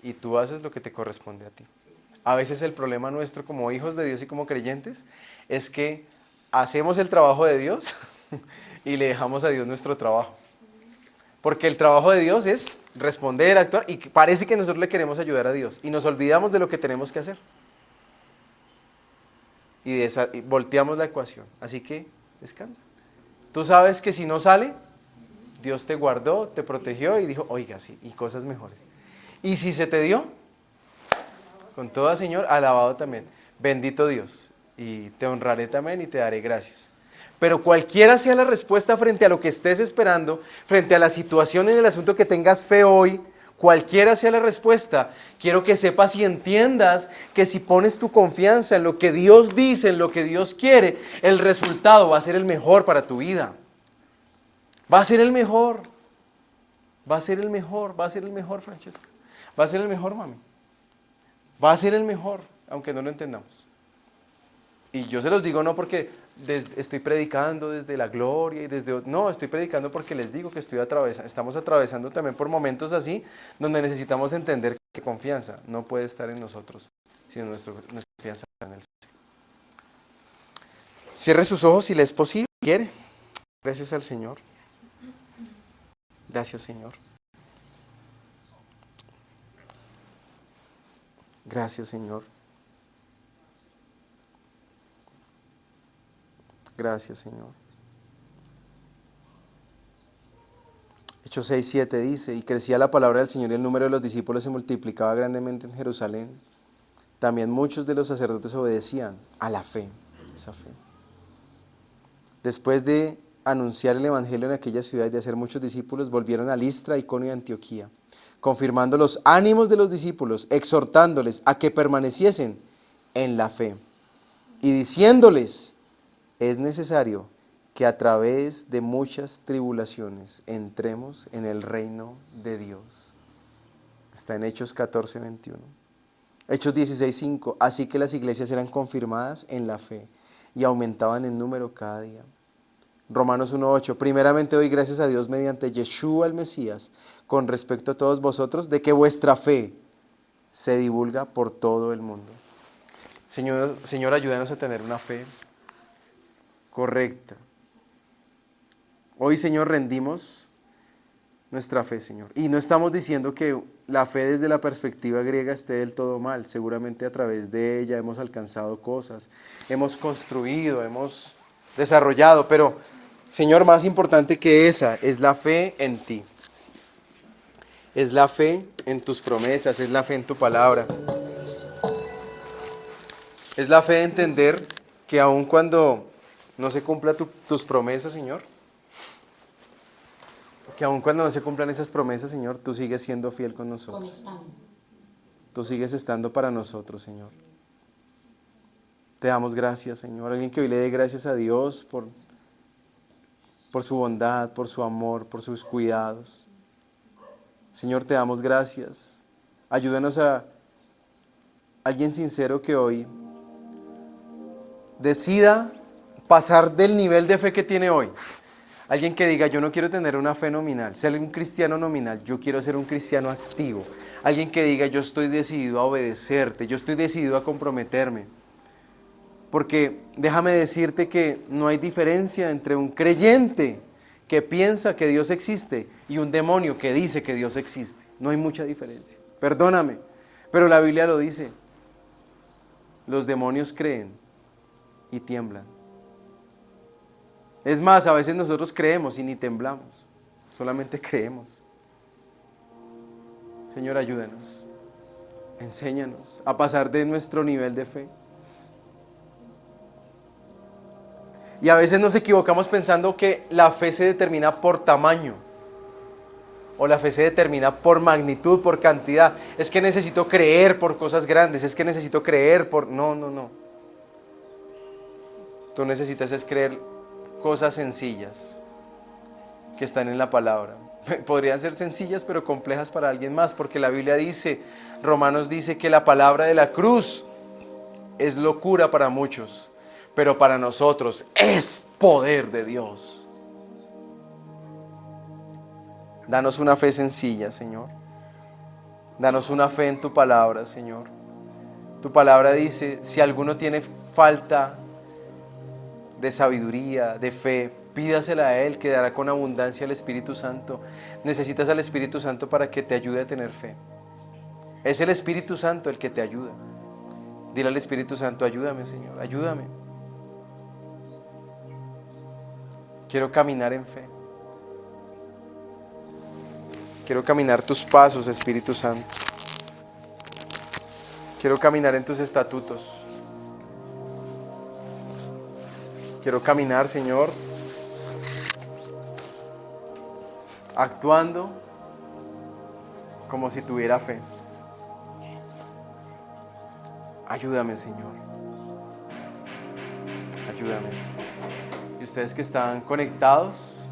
y tú haces lo que te corresponde a ti. A veces el problema nuestro como hijos de Dios y como creyentes es que hacemos el trabajo de Dios y le dejamos a Dios nuestro trabajo. Porque el trabajo de Dios es responder, actuar, y parece que nosotros le queremos ayudar a Dios y nos olvidamos de lo que tenemos que hacer. Y volteamos la ecuación. Así que descansa. Tú sabes que si no sale, Dios te guardó, te protegió y dijo, oiga, sí, y cosas mejores. Y si se te dio, con toda, Señor, alabado también. Bendito Dios. Y te honraré también y te daré gracias. Pero cualquiera sea la respuesta frente a lo que estés esperando, frente a la situación en el asunto que tengas fe hoy, cualquiera sea la respuesta, quiero que sepas y entiendas que si pones tu confianza en lo que Dios dice, en lo que Dios quiere, el resultado va a ser el mejor para tu vida. Va a ser el mejor. Va a ser el mejor, Francesca. Va a ser el mejor, mami. Va a ser el mejor, aunque no lo entendamos. Y yo se los digo no porque estoy predicando desde la gloria y no, estoy predicando porque les digo que estamos atravesando también por momentos así, donde necesitamos entender que confianza no puede estar en nosotros, sino nuestra confianza en el Señor. Cierre sus ojos si le es posible, quiere. Gracias al Señor. Gracias, Señor. Gracias, Señor. Gracias, Señor. Hechos 6:7 dice, y crecía la palabra del Señor y el número de los discípulos se multiplicaba grandemente en Jerusalén. También muchos de los sacerdotes obedecían a la fe, esa fe. Después de anunciar el evangelio en aquella ciudad y de hacer muchos discípulos, volvieron a Listra, Iconio y Antioquía, confirmando los ánimos de los discípulos, exhortándoles a que permaneciesen en la fe y diciéndoles, es necesario que a través de muchas tribulaciones entremos en el reino de Dios. Está en Hechos 14:21. Hechos 16:5. Así que las iglesias eran confirmadas en la fe y aumentaban en número cada día. Romanos 1:8. Primeramente doy gracias a Dios mediante Yeshua el Mesías, con respecto a todos vosotros, de que vuestra fe se divulga por todo el mundo. Señor, ayúdanos a tener una fe correcta. Hoy, Señor, rendimos nuestra fe, Señor. Y no estamos diciendo que la fe desde la perspectiva griega esté del todo mal. Seguramente a través de ella hemos alcanzado cosas, hemos construido, hemos desarrollado, pero, Señor, más importante que esa es la fe en ti. Es la fe en tus promesas, es la fe en tu palabra. Es la fe de entender que aun cuando no se cumplan tus promesas, Señor, que aun cuando no se cumplan esas promesas, Señor, tú sigues siendo fiel con nosotros. Tú sigues estando para nosotros, Señor. Te damos gracias, Señor. Alguien que hoy le dé gracias a Dios por su bondad, por su amor, por sus cuidados. Señor, te damos gracias. Ayúdanos a alguien sincero que hoy decida pasar del nivel de fe que tiene hoy. Alguien que diga, yo no quiero tener una fe nominal, ser un cristiano nominal, yo quiero ser un cristiano activo. Alguien que diga, yo estoy decidido a obedecerte, yo estoy decidido a comprometerme. Porque déjame decirte que no hay diferencia entre un creyente que piensa que Dios existe y un demonio que dice que Dios existe. No hay mucha diferencia. Perdóname, pero la Biblia lo dice. Los demonios creen y tiemblan. Es más, a veces nosotros creemos y ni temblamos, solamente creemos. Señor, ayúdanos, enséñanos a pasar de nuestro nivel de fe. Y a veces nos equivocamos pensando que la fe se determina por tamaño, o la fe se determina por magnitud, por cantidad. Es que necesito creer por cosas grandes, es que necesito creer por... No. Tú necesitas es creer cosas sencillas que están en la palabra. Podrían ser sencillas pero complejas para alguien más, porque la Biblia dice, Romanos dice que la palabra de la cruz es locura para muchos, pero para nosotros es poder de Dios. Danos una fe sencilla, Señor. Danos una fe en tu palabra, Señor. Tu palabra dice, si alguno tiene falta de sabiduría, de fe, pídasela a Él, que dará con abundancia al Espíritu Santo. Necesitas al Espíritu Santo para que te ayude a tener fe. Es el Espíritu Santo el que te ayuda. Dile al Espíritu Santo, ayúdame, Señor, ayúdame. Quiero caminar en fe. Quiero caminar tus pasos, Espíritu Santo. Quiero caminar en tus estatutos. Quiero caminar, Señor, actuando como si tuviera fe. Ayúdame, Señor. Ayúdame. Y ustedes que están conectados,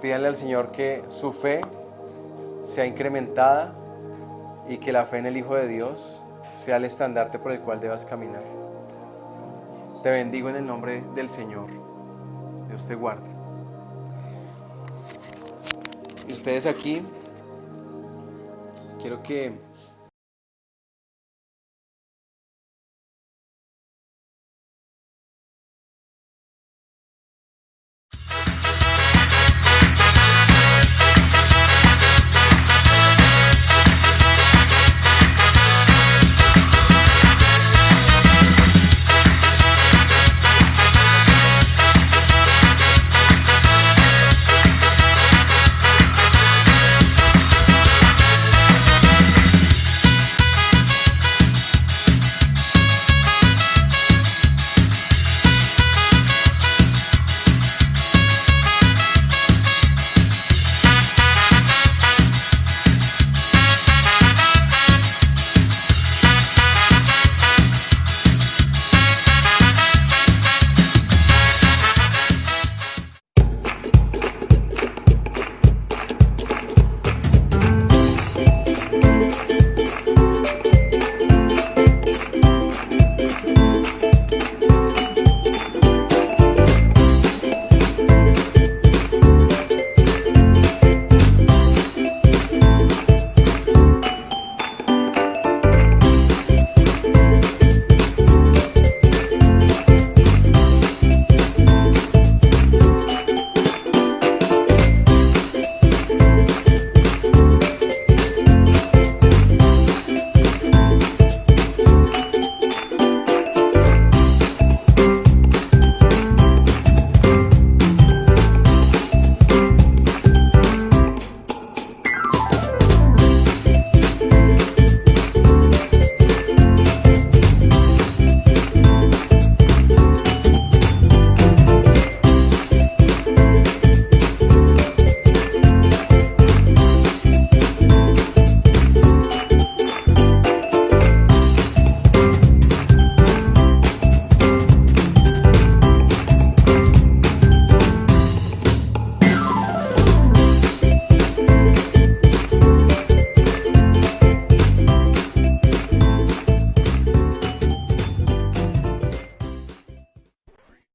pídanle al Señor que su fe sea incrementada y que la fe en el Hijo de Dios sea el estandarte por el cual debas caminar. Te bendigo en el nombre del Señor. Dios te guarde. Y ustedes aquí, quiero que